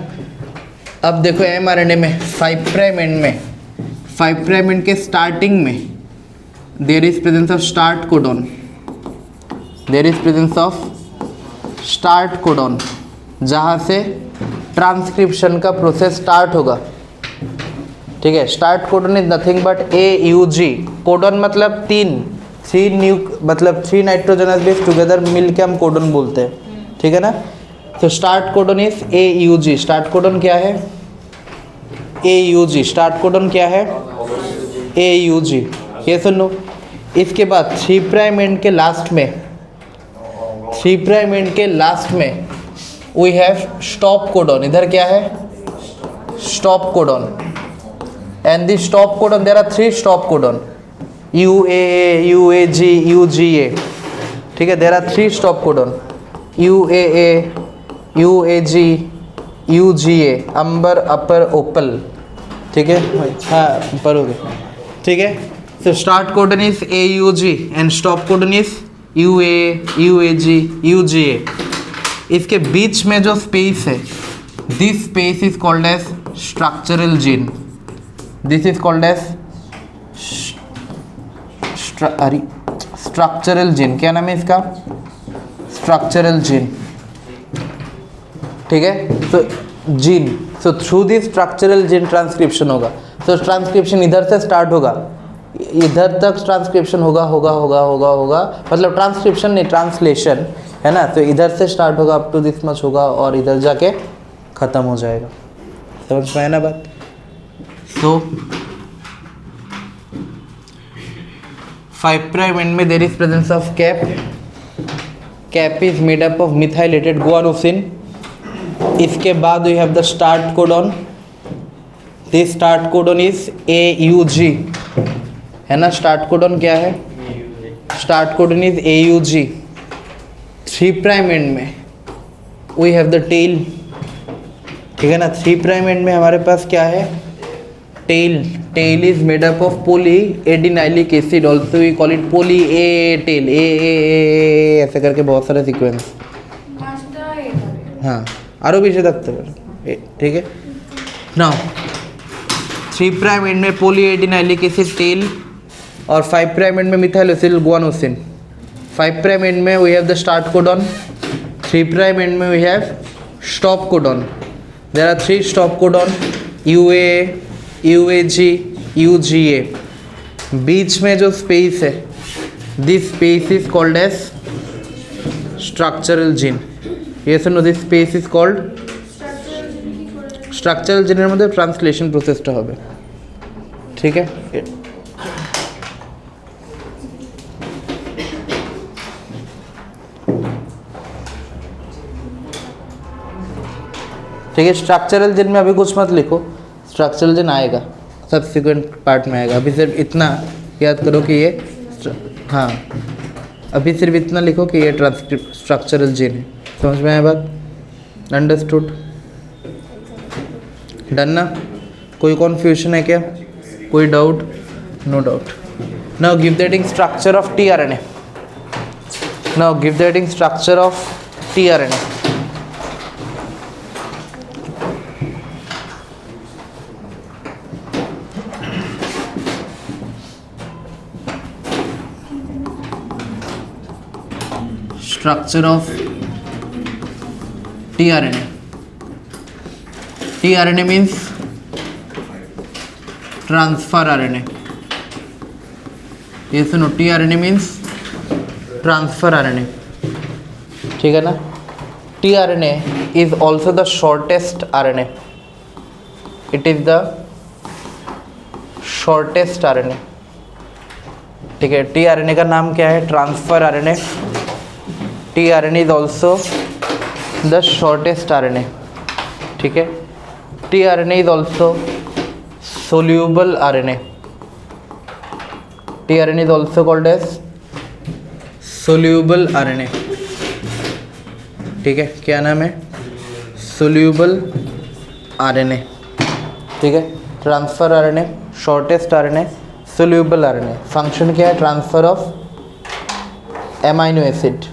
अब देखो एमआरएनए में 5 प्राइम एंड में, 5 प्राइम एंड के स्टार्टिंग में there is presence of start codon, there is presence of start codon, जहाँ से ट्रांसक्रिप्शन का प्रोसेस स्टार्ट होगा, ठीक है। Start codon is nothing but AUG। Codon मतलब 3 नाइट्रोजनस बेस टुगेदर मिल के हम कोडॉन बोलते हैं, ठीक है ना। तो start codon is AUG। Start codon क्या है, AUG, स्टार्ट कोडन क्या है AUG, ये सुन लो। इसके बाद 3 प्राइम एंड के लास्ट में, 3 प्राइम एंड के लास्ट में वी हैव स्टॉप कोडन। इधर क्या है stop codon, and the stop codon there are 3 stop codon UAA, UAG, UGA, ठीक है। There are 3 stop codon UAA, UAG, UGA, amber upper opal, ठीक है। हाँ ऊपर हो गया, ठीक है। So start codon is AUG and stop codon is UAA, UAG, UGA। इसके बीच में जो स्पेस है, this space is called as structural gene, this is called as structural gene. क्या नाम है इसका स्ट्रक्चरल जीन, ठीक है। तो gene, so through this structural gene transcription होगा। तो ट्रांसक्रिप्शन इधर से स्टार्ट होगा, इधर तक ट्रांसक्रिप्शन होगा होगा होगा होगा होगा, मतलब ट्रांसक्रिप्शन नहीं ट्रांसलेशन है ना। तो इधर से स्टार्ट होगा अप टू दिस मच होगा और इधर जाके ख़त्म हो जाएगा। समझ पाए ना बात। तो 5 प्राइम एंड में there is presence of cap, cap is made up of methylated guanosine. इसके बाद we have the start codon, this start codon is AUG, है ना। स्टार्ट कोडन क्या है start codon is AUG। 3 prime end में वी हैव द टेल, ठीक है ना। 3 प्राइम एंड में हमारे पास क्या है tail, tail is made up of poly adenylic acid, also we call it poly A tail, A ऐसे करके बहुत सारे सीक्वेंस। हाँ आरो पीछे तकते हैं, ठीक है। नाउ 3 प्राइम एंड में पोली एडिनाइलिक एसिड टेल और 5 प्राइम एंड में methyl acyl guanosine. 5 prime end में we have the start codon, 3 prime end में we have stop codon. There are 3 stop codon UAA, UAG, UGA। बीच में जो स्पेस है, this space is called as structural gene. ये सुनो, this space is called structural जीনের মধ্যে ট্রান্সলেশন প্রসেসটা হবে, ঠিক है। ठीक है, स्ट्रक्चरल जीन में अभी कुछ मत लिखो, स्ट्रक्चरल जीन आएगा सब्सिक्वेंट पार्ट में आएगा। अभी सिर्फ इतना याद करो कि ये हाँ, अभी सिर्फ इतना लिखो कि ये स्ट्रक्चरल जीन है। समझ में आया बात, अंडरस्टूड, डन ना। कोई कॉन्फ्यूजन है क्या, कोई doubt? No doubt. Now give the heading structure of tRNA। Now give the heading structure of tRNA। Structure of tRNA। tRNA means transfer RNA। ये सुनो, tRNA means ट्रांसफर RNA, ठीक है ना। tRNA is also the shortest RNA, it is the shortest RNA, ठीक है। tRNA का नाम क्या है, transfer RNA। tRNA is also the shortest RNA, ठीक है। tRNA is also soluble RNA। tRNA is also called as soluble RNA, ठीक है। क्या नाम है, soluble RNA, ठीक है। Transfer RNA, shortest RNA, soluble RNA। Function क्या है, ट्रांसफर ऑफ एमाइनो एसिड।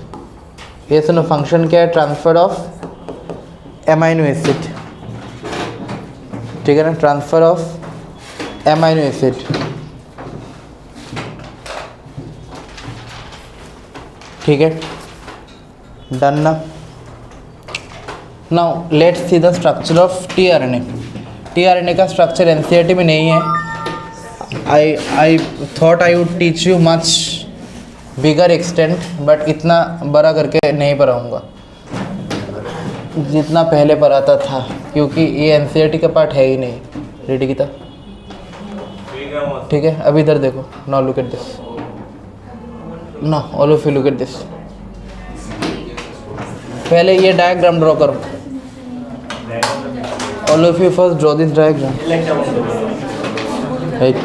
ये सुनो, फंक्शन क्या है, ट्रांसफर ऑफ एमाइनो एसिड, ठीक है ना। ट्रांसफर ऑफ एमाइनो एसिड, ठीक है, डन ना। Now let's see the structure of tRNA। tRNA का स्ट्रक्चर एनसीईआरटी में नहीं है। I thought I would teach you much bigger extent, but इतना बड़ा करके नहीं पढ़ाऊँगा जितना पहले पढ़ाता था, क्योंकि ये एनसीईआरटी का पार्ट है ही नहीं। रेडी गीता? ठीक है मस्त। ठीक है, अब इधर देखो, नाउ लुक एट दिस, ना all of you look at this. पहले ये डायग्राम ड्रॉ करो, all of you first draw this diagram. Right,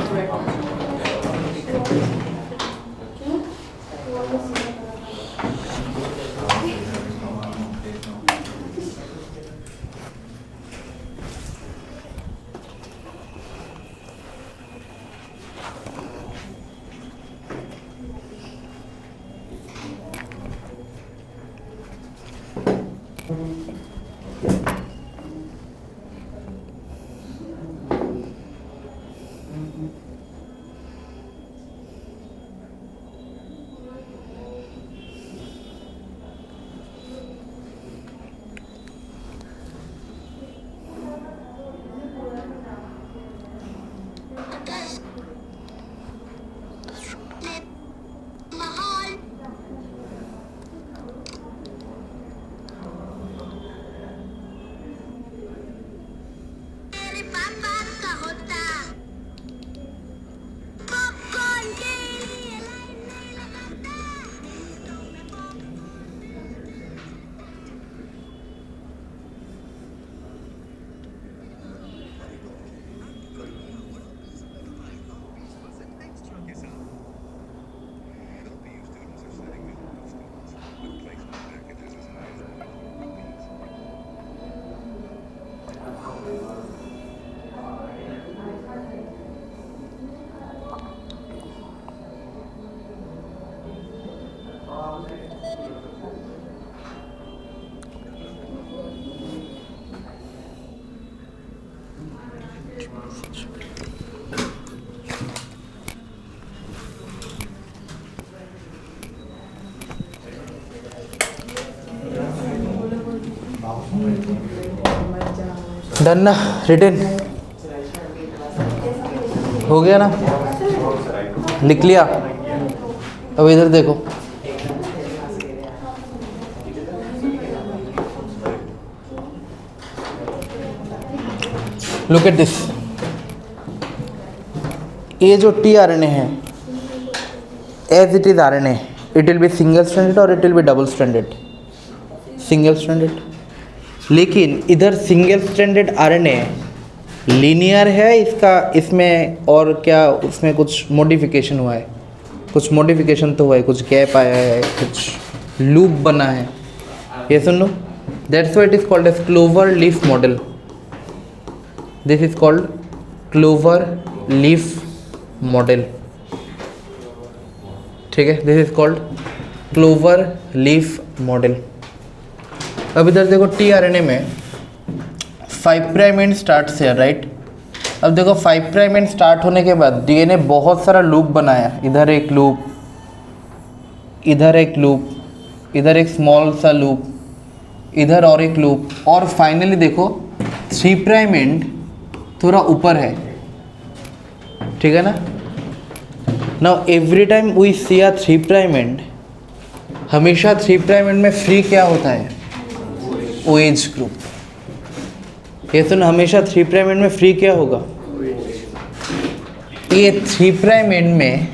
done ना, रिटन हो गया ना, लिख लिया? अब इधर देखो, लुक एट दिस। ये जो tRNA है, as it is RNA, it will be single stranded और it will be double stranded, single stranded. लेकिन इधर सिंगल स्ट्रैंडेड RNA लीनियर है इसका, इसमें और क्या उसमें कुछ मॉडिफिकेशन हुआ है? कुछ मॉडिफिकेशन तो हुआ है, कुछ गैप आया है, कुछ लूप बना है, ये सुन लो। That's why it is called as clover leaf model. This is called clover leaf model, ठीक है, this is called clover leaf model. अब इधर देखो tRNA में 5 प्राइम एंड स्टार्ट से, राइट? अब देखो 5 प्राइम एंड स्टार्ट होने के बाद DNA बहुत सारा लूप बनाया, इधर एक लूप, इधर एक लूप, इधर एक स्मॉल सा लूप, इधर और एक लूप, और फाइनली देखो 3 प्राइम एंड थोड़ा ऊपर है, ठीक है ना? Now every time we see a 3 prime end, हमेशा 3 प्राइम एंड में फ्री क्या होता है? OH group. ये सुन, हमेशा 3 प्राइम एंड में फ्री क्या होगा? ये 3 प्राइम एंड में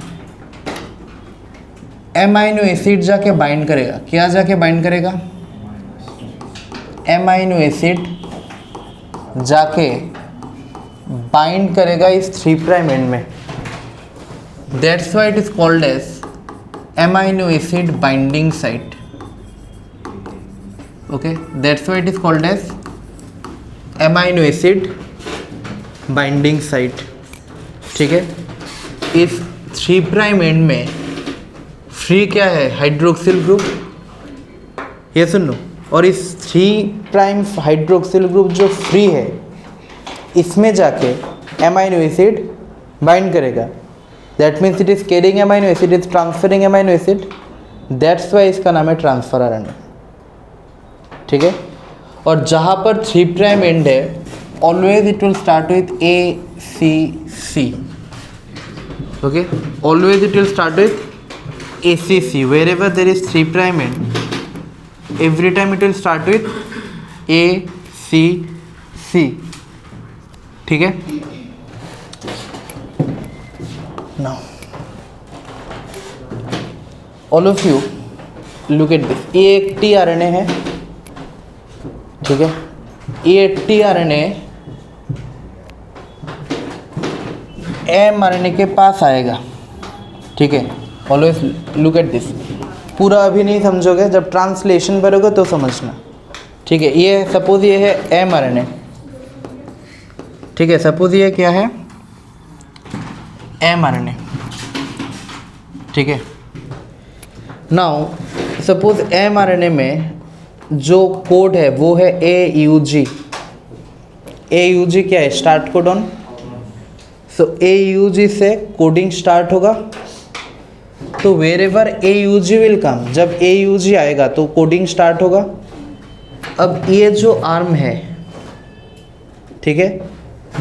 एमाइनो एसिड जाके बाइंड करेगा। क्या जाके बाइंड करेगा? एमाइनो एसिड जाके बाइंड करेगा इस 3 प्राइम एंड में। That's why it is called as amino acid binding site. Okay, that's why it is called as amino acid binding site, ठीक है? इस 3 प्राइम एंड में फ्री क्या है? हाइड्रोक्सिल ग्रुप, ये सुन लो। और इस 3 प्राइम हाइड्रोक्सिल ग्रुप जो फ्री है, इसमें जाके एमाइनो एसिड बाइंड करेगा। That means it is carrying amino acid, is transferring amino acid, that's why इसका नाम है ट्रांसफर RNA, ठीक है? और जहाँ पर 3 प्राइम एंड है, always it will start with ACC, okay? Always it will start with ACC, wherever there is 3 prime end, every time it will start with ACC, ठीक है? Now all of you look at this, ये एक tRNA है, ठीक है, ये tRNA mRNA के पास आएगा, ठीक है। ऑलवेज लुक एट दिस, पूरा अभी नहीं समझोगे, जब ट्रांसलेशन करोगे तो समझना, ठीक है। ये सपोज ये है mRNA, ठीक है, सपोज ये क्या है mRNA, ठीक है। नाउ सपोज mRNA में जो कोड है वो है AUG। AUG क्या है? Start codon. सो AUG से कोडिंग स्टार्ट होगा, तो wherever AUG will come, जब AUG आएगा तो कोडिंग स्टार्ट होगा। अब ये जो आर्म है, ठीक है,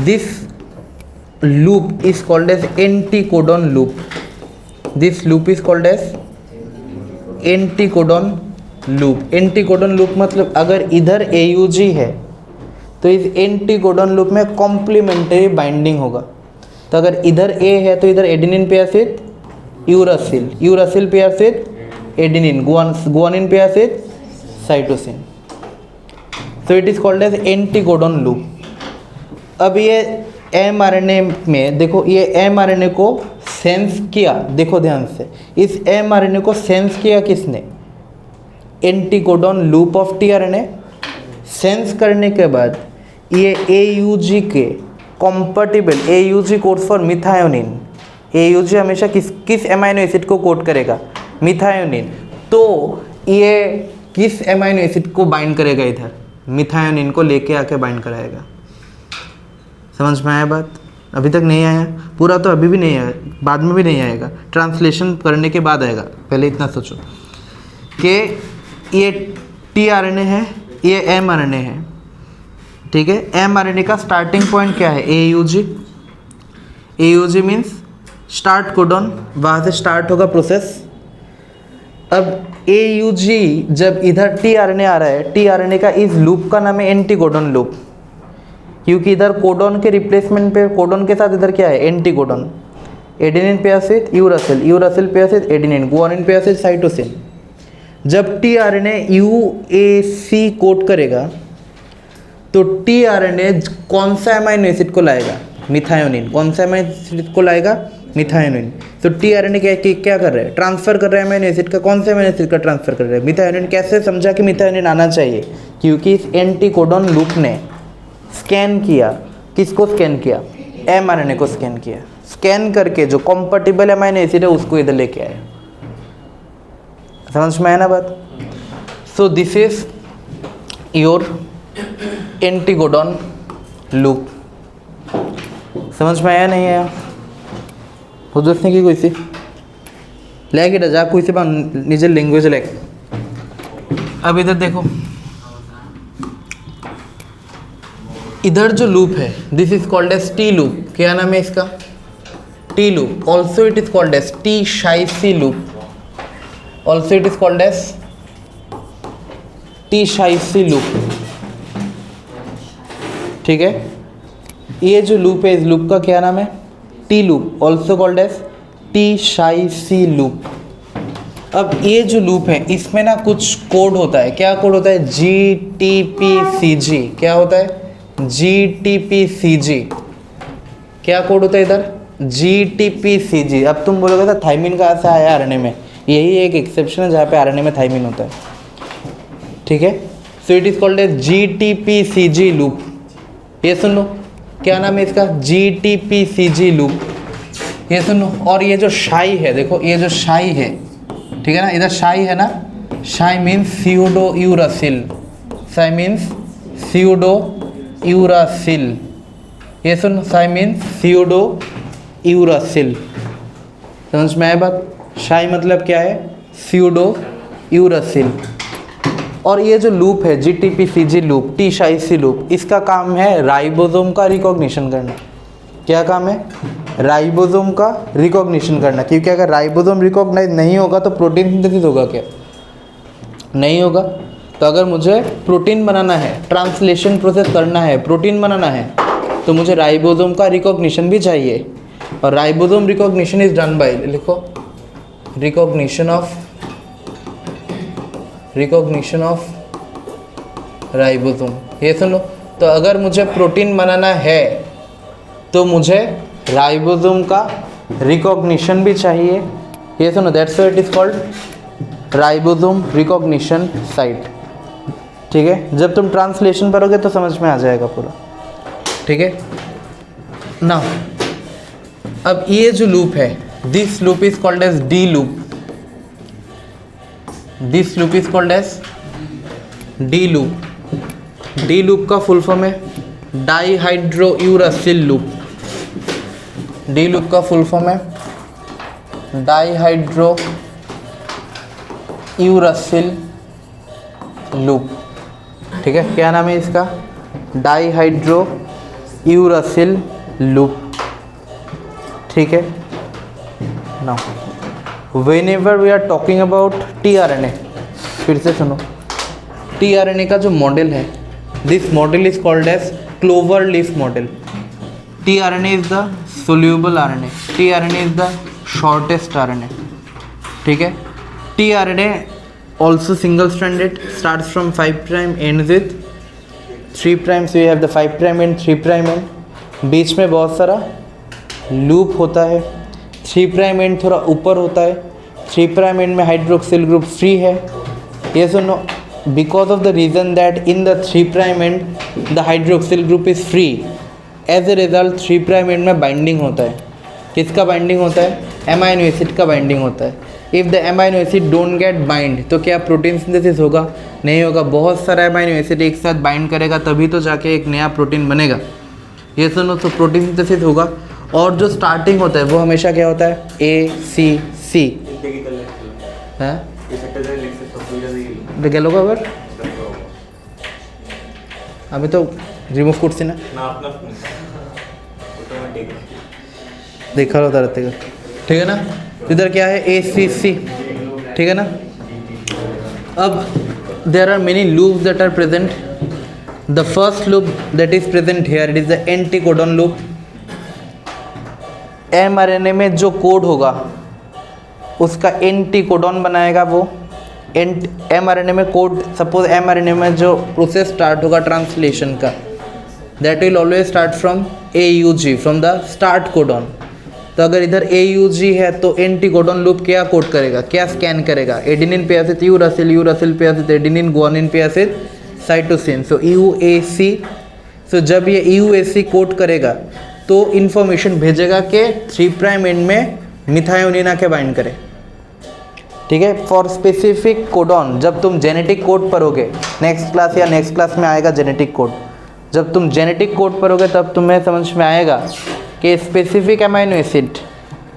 this loop is called as anticodon loop. This loop is called as anticodon loop. Anticodon loop मतलब अगर इधर AUG है तो इस एंटीकोडॉन लूप में कॉम्प्लीमेंट्री बाइंडिंग होगा। तो अगर इधर A है तो इधर adenine pairs with uracil, uracil pairs with adenine, guanine pairs with cytosine. So it is called as anticodon loop. अब ये mRNA में देखो, ये mRNA को सेंस किया, देखो ध्यान से, इस mRNA को सेंस किया किसने? Anticodon loop of tRNA। Sense करने के बाद ये AUG के compatible, AUG codes for methionine. AUG हमेशा किस एमाइनो एसिड को कोड करेगा? मिथायोनिन। तो ये किस एमाइनो एसिड को बाइंड करेगा? इधर मिथायोनिन को लेके आके बाइंड कराएगा। समझ में आया बात? अभी तक नहीं आया पूरा, तो अभी भी नहीं आया, बाद में भी नहीं आएगा, ट्रांसलेशन करने के बाद आएगा। पहले इतना सोचो कि ये tRNA है, ये mRNA है, ठीक है। mRNA का स्टार्टिंग पॉइंट क्या है? AUG। AUG means start codon, वहाँ से स्टार्ट होगा प्रोसेस। अब AUG जब इधर tRNA आ रहा है, tRNA का इस लूप का नाम है एंटीकोडॉन लूप, क्योंकि इधर कोडॉन के रिप्लेसमेंट पे, कोडॉन के साथ इधर क्या है? Anticodon. Adenine pairs with uracil, uracil pairs with adenine, guanine pairs with cytosine. जब tRNA UAC कोड करेगा तो tRNA कौन सा अमाइनो एसिड को लाएगा? मिथायोनिन। कौन सा अमाइनो एसिड को लाएगा? मिथायोनिन। तो tRNA क्या कर रहा है? ट्रांसफर कर रहा है अमाइनो एसिड का। कौन से अमाइनो एसिड का ट्रांसफर कर रहा है? मिथायोनिन। कैसे समझा कि मिथायोनिन आना चाहिए? क्योंकि इस एंटीकोडॉन लूप ने स्कैन किया, किसको स्कैन किया? mRNA को स्कैन किया। स्कैन करके जो कॉम्पैटिबल अमाइनो एसिड है उसको इधर लेके आया। समझ में आया ना बात? So this is your anticodon loop. समझ में आया नहीं आया? बुझने की कोई सी लैग जा कोई से निजे लैंग्वेज लैग। अब इधर देखो, इधर जो लूप है this is called as T loop. क्या नाम है इसका? T loop. Also it is called as T psi C loop. Also it is called as T psi C loop, ठीक है। ये जो लूप है इस लूप का क्या नाम है? T loop. Also called as T psi C loop. अब ये जो लूप है इसमें ना कुछ कोड होता है। क्या कोड होता है? GTPCG। क्या होता है? GTPCG। क्या कोड होता है इधर? GTPCG। अब तुम बोलोगे था थाइमिन कहाँ से आया आरएनए में? यही एक एक्सेप्शन है जहाँ पे आरएनए में थाइमिन होता है, ठीक है। So it is called as GTPCG loop. ये सुन लो, क्या नाम है इसका? GTPCG loop. ये सुन लो। और ये जो शाई है, देखो ये जो शाई है, ठीक है ना, इधर शाई है ना, शाई मीन्स स्यूडो यूरासिल। शाई मीन्स स्यूडो यूरासिल। ये सुन, शाई मीन्स स्यूडो यूरासिल। समझ में आया बात? शाई मतलब क्या है? Pseudo uracil. और ये जो लूप है GTPCG loop, T psi C loop, इसका काम है राइबोसोम का रिकॉग्निशन करना। क्या काम है? राइबोसोम का रिकॉग्निशन करना। क्योंकि अगर राइबोसोम रिकॉग्नाइज नहीं होगा तो प्रोटीन सिंथेसिस होगा क्या? नहीं होगा। तो अगर मुझे प्रोटीन बनाना है, ट्रांसलेशन प्रोसेस करना है, प्रोटीन बनाना है, तो मुझे राइबोसोम का रिकॉग्निशन भी चाहिए। और ribosome recognition is done bye, लिखो रिकॉग्निशन ऑफ राइबोसोम। ये सुन लो, तो अगर मुझे प्रोटीन बनाना है तो मुझे राइबोसोम का रिकॉग्निशन भी चाहिए। ये सुनो, that's why it is called ribosome recognition site. ठीक है, जब तुम ट्रांसलेशन पढ़ोगे तो समझ में आ जाएगा पूरा। ठीक है ना, अब ये जो लूप है, this loop is called as D loop. This loop is called as D loop. D loop का फुल फॉर्म है डाईहाइड्रोयूरासिल लूप। डी लूप का फुल फॉर्म है डाईहाइड्रोयूरासिल लूप। ठीक है, क्या नाम है इसका? Dihydrouracil loop. ठीक है, now whenever we are talking about tRNA, फिर से सुनो, टीआरएनए का जो मॉडल है, this model is called as clover leaf model. TRNA is the soluble RNA, tRNA is the shortest RNA. ठीक है, tRNA also single stranded, starts from 5 prime, ends with 3 prime, so you have the 5 prime and 3 prime end, बीच में बहुत सारा लूप होता है। 3 prime end थोड़ा ऊपर होता है। 3 prime end में हाइड्रोक्सिल ग्रुप फ्री है। ये सुनो, because of the reason that in the 3 prime end the hydroxyl group is free, as a result 3 prime end में बाइंडिंग होता है। किसका बाइंडिंग होता है? एमाइनो एसिड का बाइंडिंग होता है। If the amino acid don't get bind, तो क्या प्रोटीन सिंथेसिस होगा? नहीं होगा। बहुत सारा एमाइनो एसिड एक साथ बाइंड करेगा तभी तो जाके एक नया प्रोटीन बनेगा। ये सुनो, तो प्रोटीन सिंथेसिस होगा। और जो स्टार्टिंग होता है वो हमेशा क्या होता है? ए सी सी है। গেল আবার আমি তো রিমুভ করছি না, देखा लो तरह থেকে। ठीक है ना, इधर क्या है? ए सी सी। ठीक है ना, अब there are many loops that are present. The first loop that is present here, it is the anticodon loop. MRNA में जो कोड होगा उसका एंटीकोडन बनाएगा वो। एमआरएनए में कोड, सपोज एमआरएनए में जो प्रोसेस स्टार्ट होगा ट्रांसलेशन का, that will always start from AUG, from the start codon. तो अगर इधर AUG है तो एंटीकोडन लूप क्या कोड करेगा, क्या स्कैन करेगा? एडेनिन पे एसिड यूरासिल, यूरासिल पे एसिड एडेनिन, गुआनिन पे एसिड साइटोसिन, सो UAC। सो जब ये UAC कोड करेगा तो इन्फॉर्मेशन भेजेगा कि 3 प्राइम एंड में मिथायोनिन आके बाइंड करे। ठीक है, फॉर स्पेसिफिक कोडॉन, जब तुम जेनेटिक कोड पढ़ोगे नेक्स्ट क्लास या नेक्स्ट क्लास में आएगा जेनेटिक कोड, जब तुम जेनेटिक कोड पढ़ोगे तब तुम्हें समझ में आएगा कि स्पेसिफिक अमाइनो एसिड,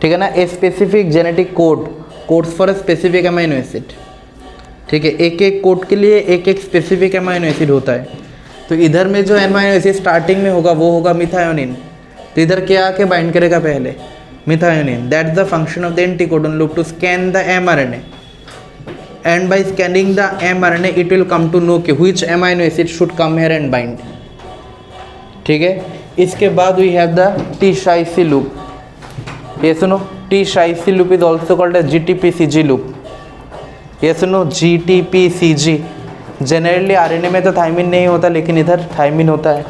ठीक है ना, a specific genetic codes for a specific amino acid. ठीक है, एक एक कोड के लिए एक एक स्पेसिफिक अमाइनो एसिड होता है। तो इधर में जो अमाइनो एसिड स्टार्टिंग में होगा वो होगा मिथायोनिन। तो इधर क्या आके बाइंड करेगा? पहले methionine. That's the function of the anticodon loop, to scan the mRNA, and by scanning the mRNA it will come to know कि which amino acid should come here and bind. ठीक है, इसके बाद we have the T-Shysi loop. ये सुनो, T-Shysi loop is also called as GTP-CG loop. ये सुनो, GTP-CG। जनरली आरएनए में तो थाइमिन नहीं होता, लेकिन इधर थाइमिन होता है।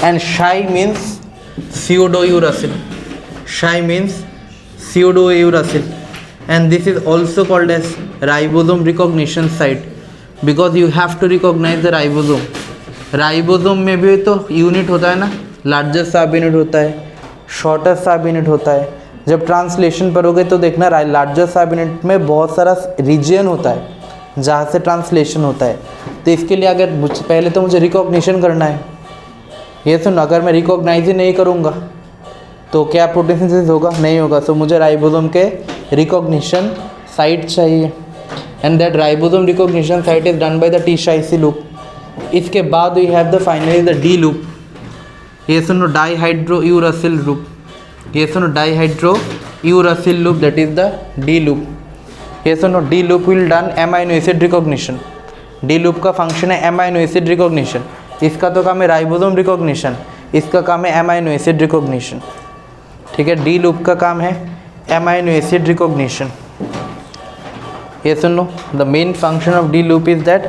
एंड शाई मीन्स pseudouracil, शाई means pseudouracil, and this is also called as ribosome recognition site because you have to recognize the ribosome। Ribosome में भी तो यूनिट होता है ना, लार्जेस्ट सब यूनिट होता है, शॉर्टेस्ट सब यूनिट होता है। जब ट्रांसलेशन पढ़ोगे तो देखना लार्जेस्ट सब यूनिट में बहुत सारा रीजन होता है जहाँ से ट्रांसलेशन होता है। तो इसके लिए अगर पहले तो मुझे रिकॉग्निशन करना है। ये सुन, अगर मैं रिकॉग्नाइज ही नहीं करूँगा तो क्या प्रोटीन सिंथेसिस होगा? नहीं होगा। सो मुझे राइबोसोम के रिकॉग्निशन साइट चाहिए, and that ribosome recognition site is done by the T-Shysi loop. इसके बाद we have the finally the D loop. ये सुनो, डाईहाइड्रोयूरासिल लूप। ये सुनो, dihydrouracil loop, that is the D loop. ये सुनो, D loop will done amino acid recognition. D loop का फंक्शन है एमाइनो एसिड रिकॉग्निशन। इसका तो काम है राइबोसोम रिकॉग्निशन, इसका काम है एमाइनो एसिड रिकॉग्निशन। ठीक है, डी लूप का काम है एमाइनो एसिड रिकॉग्निशन। ये सुनो, the main function of D loop is that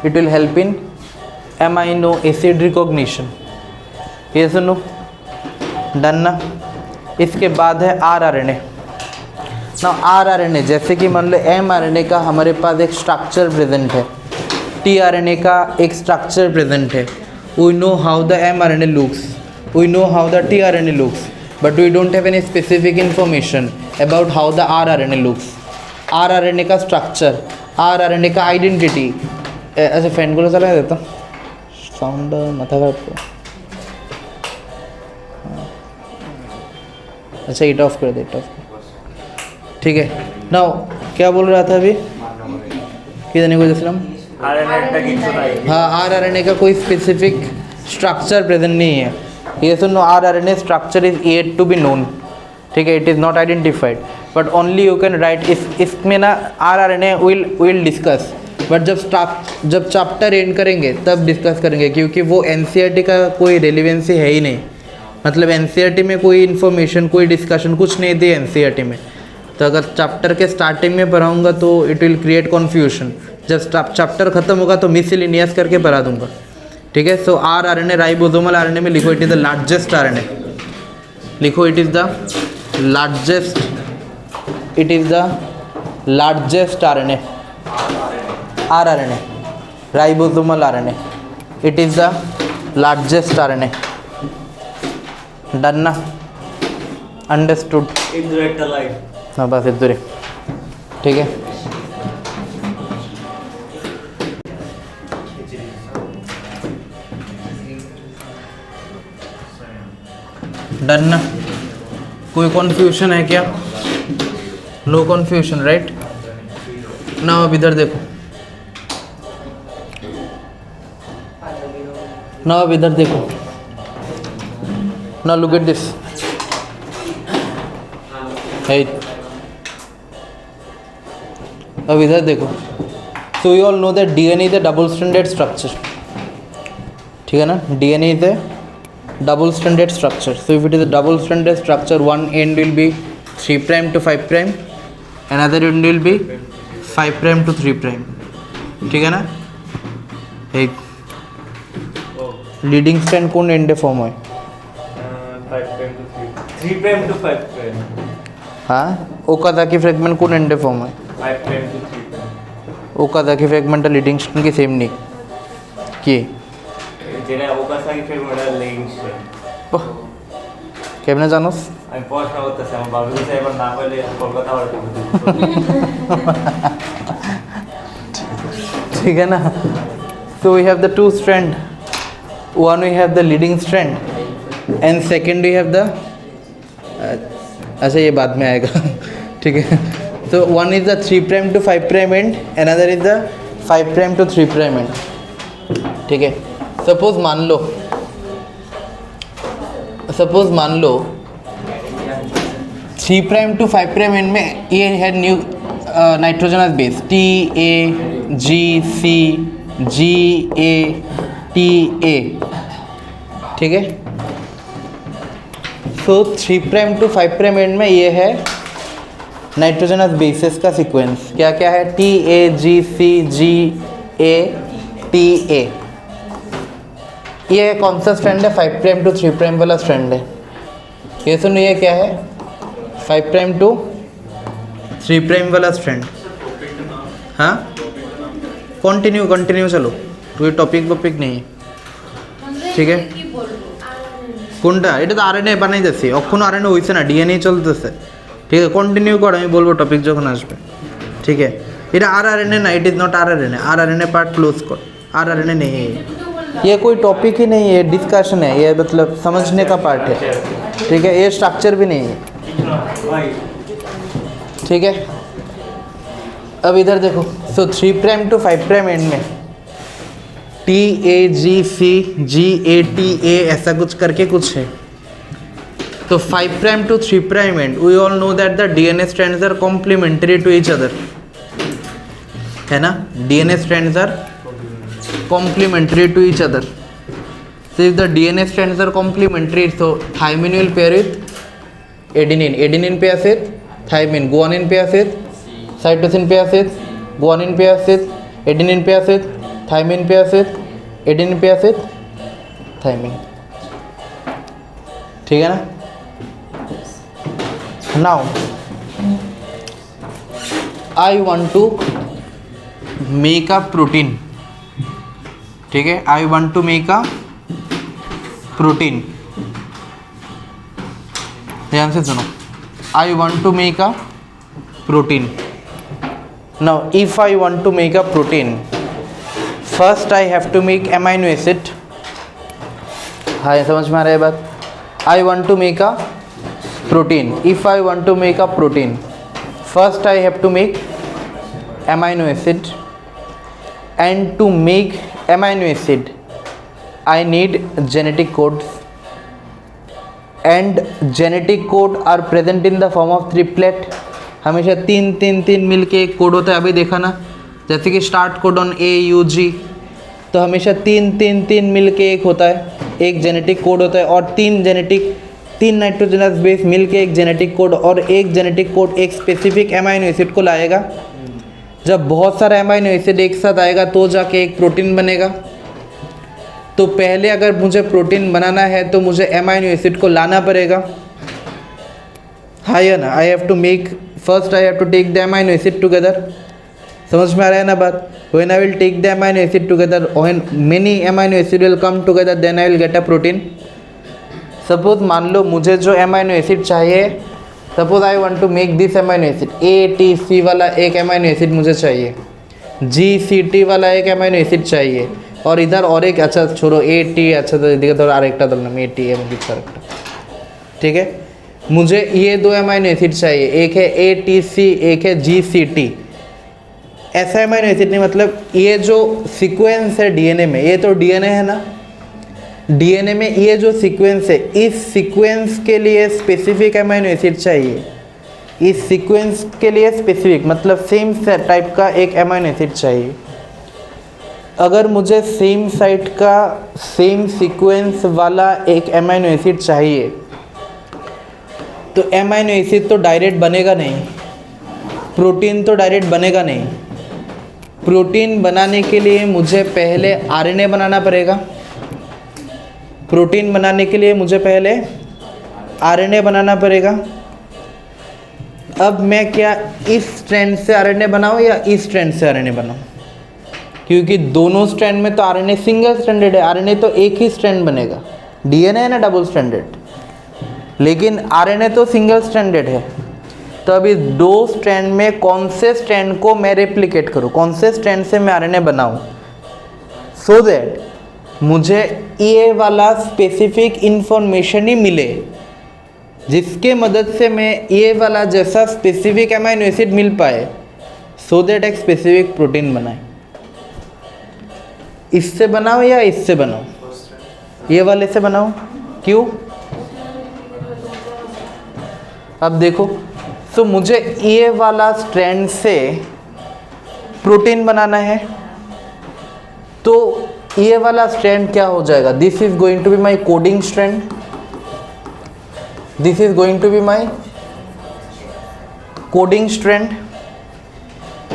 it will help in amino acid recognition. ये सुनो, डन ना। इसके बाद है आर आर एन ए। ना आर आर एन ए, जैसे कि मान लो एम आर एन ए का हमारे पास एक स्ट्रक्चर प्रेजेंट है, टी आर एन ए का एक स्ट्रक्चर प्रेजेंट है। We know how the M R N A looks, we know how the T R N A looks, but we don't have any specific information about how the R R N A looks. R R N A का structure, R R N A का आइडेंटिटी। ऐसे फैन को चला देता साउंड माथा खराब। अच्छा हीट ऑफ कर दे, हीट ऑफ कर। ठीक है, नाउ क्या बोल रहा था अभी, कितने को जैसे हम हाँ आर आर एन ए का कोई स्पेसिफिक स्ट्रक्चर प्रेजेंट नहीं है। ये सुनो, R R N A structure is yet to be known. ठीक है, it is not identified, but only you can write. इसमें ना R R N A will discuss, but जब चैप्टर एंड करेंगे तब डिस्कस करेंगे, क्योंकि वो एनसीईआरटी का कोई रेलिवेंसी है ही नहीं। मतलब एनसीईआरटी में कोई इन्फॉर्मेशन, कोई डिस्कशन कुछ नहीं दी एनसीईआरटी में। तो अगर चैप्टर के स्टार्टिंग में पढ़ाऊँगा तो इट विल क्रिएट कन्फ्यूजन। जब चैप्टर खत्म होगा तो मिसलिनियस करके पढ़ा दूंगा। ठीक है, so R R N A, ribosomal R N A में लिखो it is the largest R N A. लिखो it is the largest, it is the largest R N A, R R N A, ribosomal R N A, it is the largest R N A. Done ना, अंडरस्टूड। हाँ बस इधर ही। ठीक है, डन ना। कोई कन्फ्यूजन है क्या? नो कन्फ्यूजन, राइट ना। अब इधर देखो ना, अब इधर देखो ना, लुक एट दिस। अब इधर देखो। So you all know that DNA is a double stranded structure. ठीक है ना, DNA is a double stranded structure. So if it is a double stranded structure, one end will be 3' to 5', another end will be 5' to 3'. ठीक है ना। एक लीडिंग स्ट्रैंड कौन एंडे फॉर्म है? 3' to 5'. हाँ, ओकाजाकी फ्रेगमेंट कौन एंडे फॉर्म है? 5' to 3'. Okazaki fragment leading strand की सेम नहीं की যেটা ওকাসাকি ফ্রেগমেন্টাল লিংক কেমনে জানোস? আমি পড়াশোনা করতেছি, আমার বাবু কাছে এবার না পাইলে কলকাতা আবার ठीक है ना। So we have the two strand, one we have the leading strand and second we have the अच्छा ये बाद में आएगा। ठीक है, so one is the 3' to 5' end, another is the 5' to 3' end। ठीक है, सपोज मान लो 3' to 5' एंड में ये है न्यू नाइट्रोजनस बेस TAGCGATA। ठीक है, सो 3' to 5' एंड में ये है नाइट्रोजनस बेसिस का सीक्वेंस। क्या क्या है? TAGCGATA। ये कौन सा स्ट्रैंड है? 5' to 3' वाला स्ट्रैंड है। ये सुनो, ये क्या है? 5' to 3' वाला स्ट्रैंड। हाँ, कंटिन्यू चलो, तो ये टॉपिक नहीं है। ठीक है, কোনটা? এটা তো আরএনএ বানাইতেছি, এখনো আরএনএ হইছে না, ডিএনএ চলতেছে। ঠিক আছে, কন্টিনিউ করো, আমি বলবো টপিক যখন আসবে। ठीक है, এটা आरआरएनए ना, it is not rRNA. RRNA part close कर, आरआरएनए नहीं है ये, कोई टॉपिक ही नहीं है, डिस्कशन है ये, मतलब समझने का पार्ट है। ठीक है, ये स्ट्रक्चर भी नहीं है। ठीक है, अब इधर देखो। सो 3' to 5' एंड में TAGCGATA ऐसा कुछ करके कुछ है। तो 5' to 3' end, we all know that the DNA strands are complementary to each other, है ना। DNA strands are complementary to each other. So if the DNA strands are complementary, so thymine will pair with adenine, adenine पे एसिड, थाइमिन, गुआनिन पे एसिड, साइटोसिन पे एसिड, गुआनिन पे एसिड, एडिनिन पे एसिड, थाइमिन पे एसिड, एडिनिन पे एसिड, थाइमिन। ठीक है ना? Now I want to make a protein. ठीक है, I want to make a protein. ध्यान से सुनो, I want to make a protein. Now if I want to make a protein, first I have to make amino acid. हाँ, ये समझ में आ रहा है बात? I want to make a protein. If I want to make a protein, first I have to make amino acid, and to make amino acid I need genetic codes, and genetic code are present in the form of triplet। हमेशा तीन तीन तीन मिल के एक कोड होता है, अभी देखा ना, जैसे कि स्टार्ट कोडन AUG, तो हमेशा तीन तीन तीन मिल के एक होता है, एक जेनेटिक कोड होता है, और तीन नाइट्रोजनस बेस मिल के एक जेनेटिक कोड, और एक जेनेटिक कोड एक स्पेसिफिक अमाइनो एसिड को लाएगा। जब बहुत सारा अमाइनो एसिड एक साथ आएगा तो जाके एक प्रोटीन बनेगा। तो पहले अगर मुझे प्रोटीन बनाना है तो मुझे अमाइनो एसिड को लाना पड़ेगा, हाँ या ना? I have to make, first I have to take the amino acid together. समझ में आ रहा है ना बात? When I will take the amino acid together, when many amino acid will come together, then I will get a protein. Suppose मान लो मुझे जो अमाइनो एसिड चाहिए, suppose I want to make this amino acid, ATC वाला एक अमाइनो एसिड मुझे चाहिए, GCT वाला एक अमाइनो एसिड चाहिए, और इधर और एक, अच्छा छोड़ो AT, अच्छा तो इधर थोड़ा आरेकटा दलना AT है मुझे करेक्ट। ठीक है, मुझे ये दो अमाइनो एसिड चाहिए, एक है ATC, एक है GCT। ऐसा अमाइनो एसिड नहीं, मतलब ये जो सीक्वेंस है DNA में, ये तो DNA है ना, DNA में ये जो सीक्वेंस है, इस सीक्वेंस के लिए स्पेसिफिक अमाइनो एसिड चाहिए। इस सीक्वेंस के लिए स्पेसिफिक मतलब सेम टाइप का एक अमाइनो एसिड चाहिए। अगर मुझे सेम साइट का सेम सीक्वेंस वाला एक अमाइनो एसिड चाहिए, तो अमाइनो एसिड तो डायरेक्ट बनेगा नहीं, प्रोटीन तो डायरेक्ट बनेगा नहीं। प्रोटीन बनाने के लिए मुझे पहले RNA बनाना पड़ेगा। प्रोटीन बनाने के लिए मुझे पहले RNA बनाना पड़ेगा। अब मैं क्या इस स्ट्रैंड से RNA बनाऊँ या इस स्ट्रैंड से RNA बनाऊँ? क्योंकि दोनों स्ट्रैंड में तो RNA सिंगल स्ट्रैंडेड है, RNA तो एक ही स्ट्रैंड बनेगा। DNA है ना डबल स्ट्रैंडेड, लेकिन RNA तो सिंगल स्ट्रैंडेड है। तो अभी दो स्ट्रैंड में कौन से स्ट्रैंड को मैं रेप्लिकेट करूँ, कौन से स्ट्रैंड से मैं RNA बनाऊँ, सो दैट मुझे ये वाला स्पेसिफिक इंफॉर्मेशन ही मिले, जिसके मदद से मैं ये वाला जैसा स्पेसिफिक अमाइनो एसिड मिल पाए, सो दैट एक स्पेसिफिक प्रोटीन बनाए। इससे बनाओ या इससे बनाओ? ये वाले से बनाओ। क्यों? अब देखो, तो मुझे ये वाला स्ट्रैंड से प्रोटीन बनाना है, तो ये वाला स्ट्रैंड क्या हो जाएगा? This is going to be my coding strand, this is going to be my coding strand.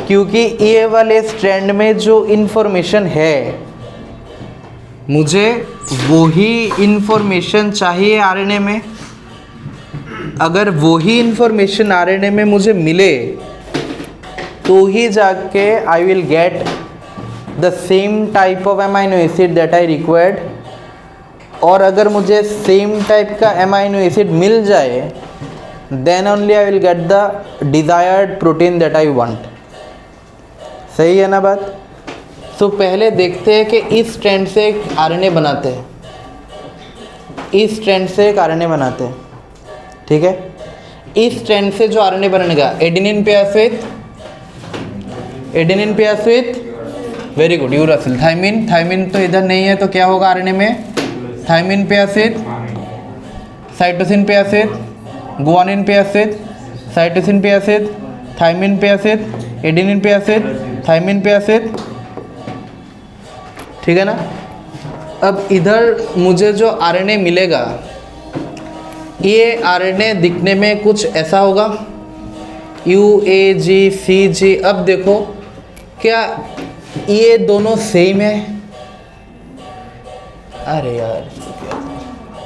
क्योंकि ये वाले स्ट्रैंड में जो इन्फॉर्मेशन है, मुझे वही इन्फॉर्मेशन चाहिए RNA में। अगर वही इन्फॉर्मेशन RNA में मुझे मिले, तो ही जाके I will get the same type of amino acid that I required. और अगर मुझे सेम टाइप का अमाइनो एसिड मिल जाए, then only I will get the desired protein that I want. सही है ना बात? तो पहले देखते हैं कि इस स्ट्रैंड से एक RNA बनाते हैं, इस स्ट्रैंड से एक RNA बनाते हैं। ठीक है, इस स्ट्रैंड से जो RNA बनेगा, adenine pairs with very good uracil, thymine, thymine तो इधर नहीं है, तो क्या होगा RNA में? Thymine pairs with cytosine pairs with guanine pairs with cytosine pairs with thymine pairs with adenine pairs with thymine pairs with. ठीक है ना? अब इधर मुझे जो RNA मिलेगा, ये आरएनए दिखने में कुछ ऐसा होगा, UAG-CG। अब देखो क्या ये दोनों सेम है? अरे यार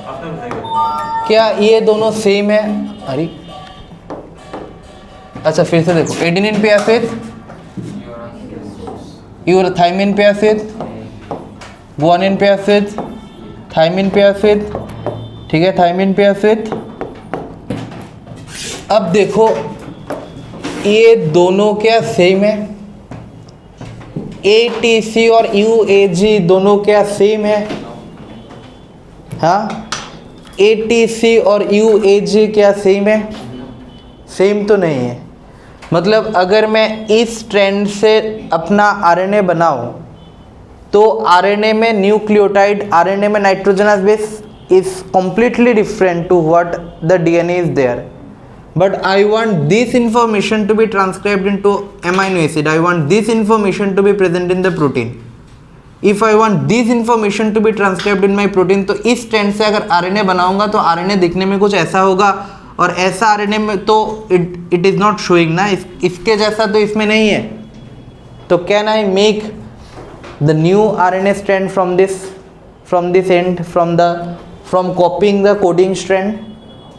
आपने बताया क्या ये दोनों सेम है? अरे अच्छा फिर से देखो, एडेनिन पे एसिड, यूराथाइमिन पे एसिड, गुआनिन पे एसिड, थाइमिन पे एसिड, ठीक है, थाइमिन पे एसिड। अब देखो ये दोनों क्या सेम है? ATC और UAG दोनों क्या सेम है? हाँ, ATC और UAG क्या सेम है? सेम तो नहीं है। मतलब अगर मैं इस ट्रेंड से अपना आरएनए बनाऊं तो आरएनए में न्यूक्लियोटाइड, आरएनए में nitrogenous base is completely different to what the DNA is there. But I want this information to be transcribed into amino acid. I want this information to be present in the protein. If I want this information to be transcribed in my protein, तो इस ट्रेंड से अगर आरएनए बनाऊंगा तो आरएनए दिखने में कुछ ऐसा होगा, और ऐसा आरएनए में तो इट इज़ नॉट शोइंग ना, इसके जैसा तो इसमें नहीं है। तो can I make the new RNA strand from this end, from copying the coding strand?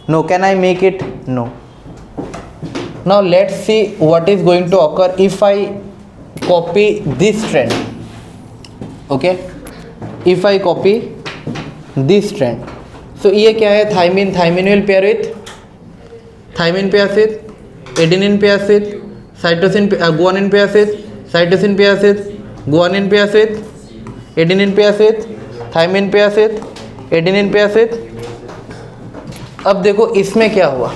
No. Can I make it? No. Now let's see what is going to occur if I copy this strand. Okay, if I copy this strand, so ये क्या है? Thymine, thymine will pair with thymine पे एसिड, एडेनिन पे एसिड, साइटोसिन पे, गुआनिन पे एसिड, साइटोसिन पे एसिड, गुआनिन पे एसिड, एडेनिन पे एसिड, थाइमिन पे एसिड, एडेनिन पे एसिड। अब देखो इसमें क्या हुआ,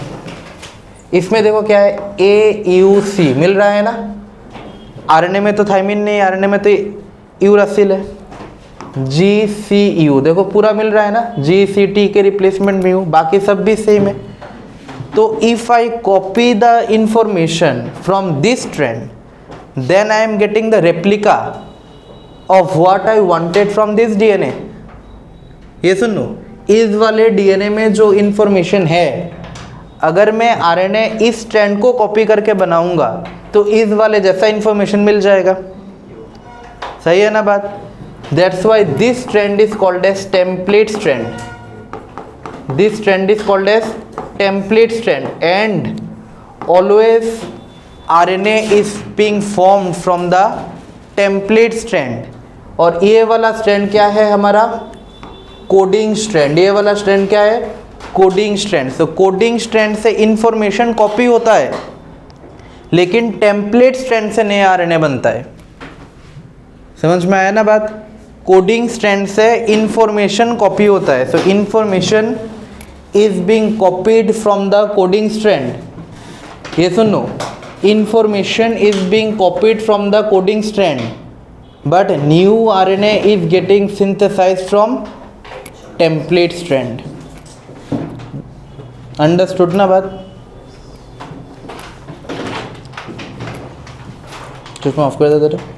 इसमें देखो क्या है, AUC मिल रहा है ना। आरएनए में तो थाइमिन नहीं, आरएनए में तो यूरासिल है। GCU देखो पूरा मिल रहा है ना, GCT के रिप्लेसमेंट में हूँ, बाकी सब भी सेम है। तो if I copy the information from this strand, then I am getting the replica of what I wanted from this DNA। ये सुनो, इस वाले DNA में जो इंफॉर्मेशन है, अगर मैं आरएनए इस ट्रेंड को कॉपी करके बनाऊंगा तो इस वाले जैसा इंफॉर्मेशन मिल जाएगा। सही है ना बात? That's why this strand is called as template strand. This strand is called as template strand and always RNA is being formed from the template strand. और ये वाला स्ट्रैंड क्या है हमारा? Coding strand. ये वाला स्ट्रैंड क्या है? Coding strand. तो कोडिंग स्ट्रैंड से इंफॉर्मेशन कॉपी होता है, लेकिन टेम्पलेट स्ट्रैंड से नया आरएनए बनता है। समझ में आया ना बात? कोडिंग स्ट्रैंड से इंफॉर्मेशन कॉपी होता है। So information is being copied from the coding strand. ये सुनो, information is being copied from the coding strand, but new RNA is getting synthesized from template strand. Understood ना बात? चश्मा ऑफ कर दे तेरे।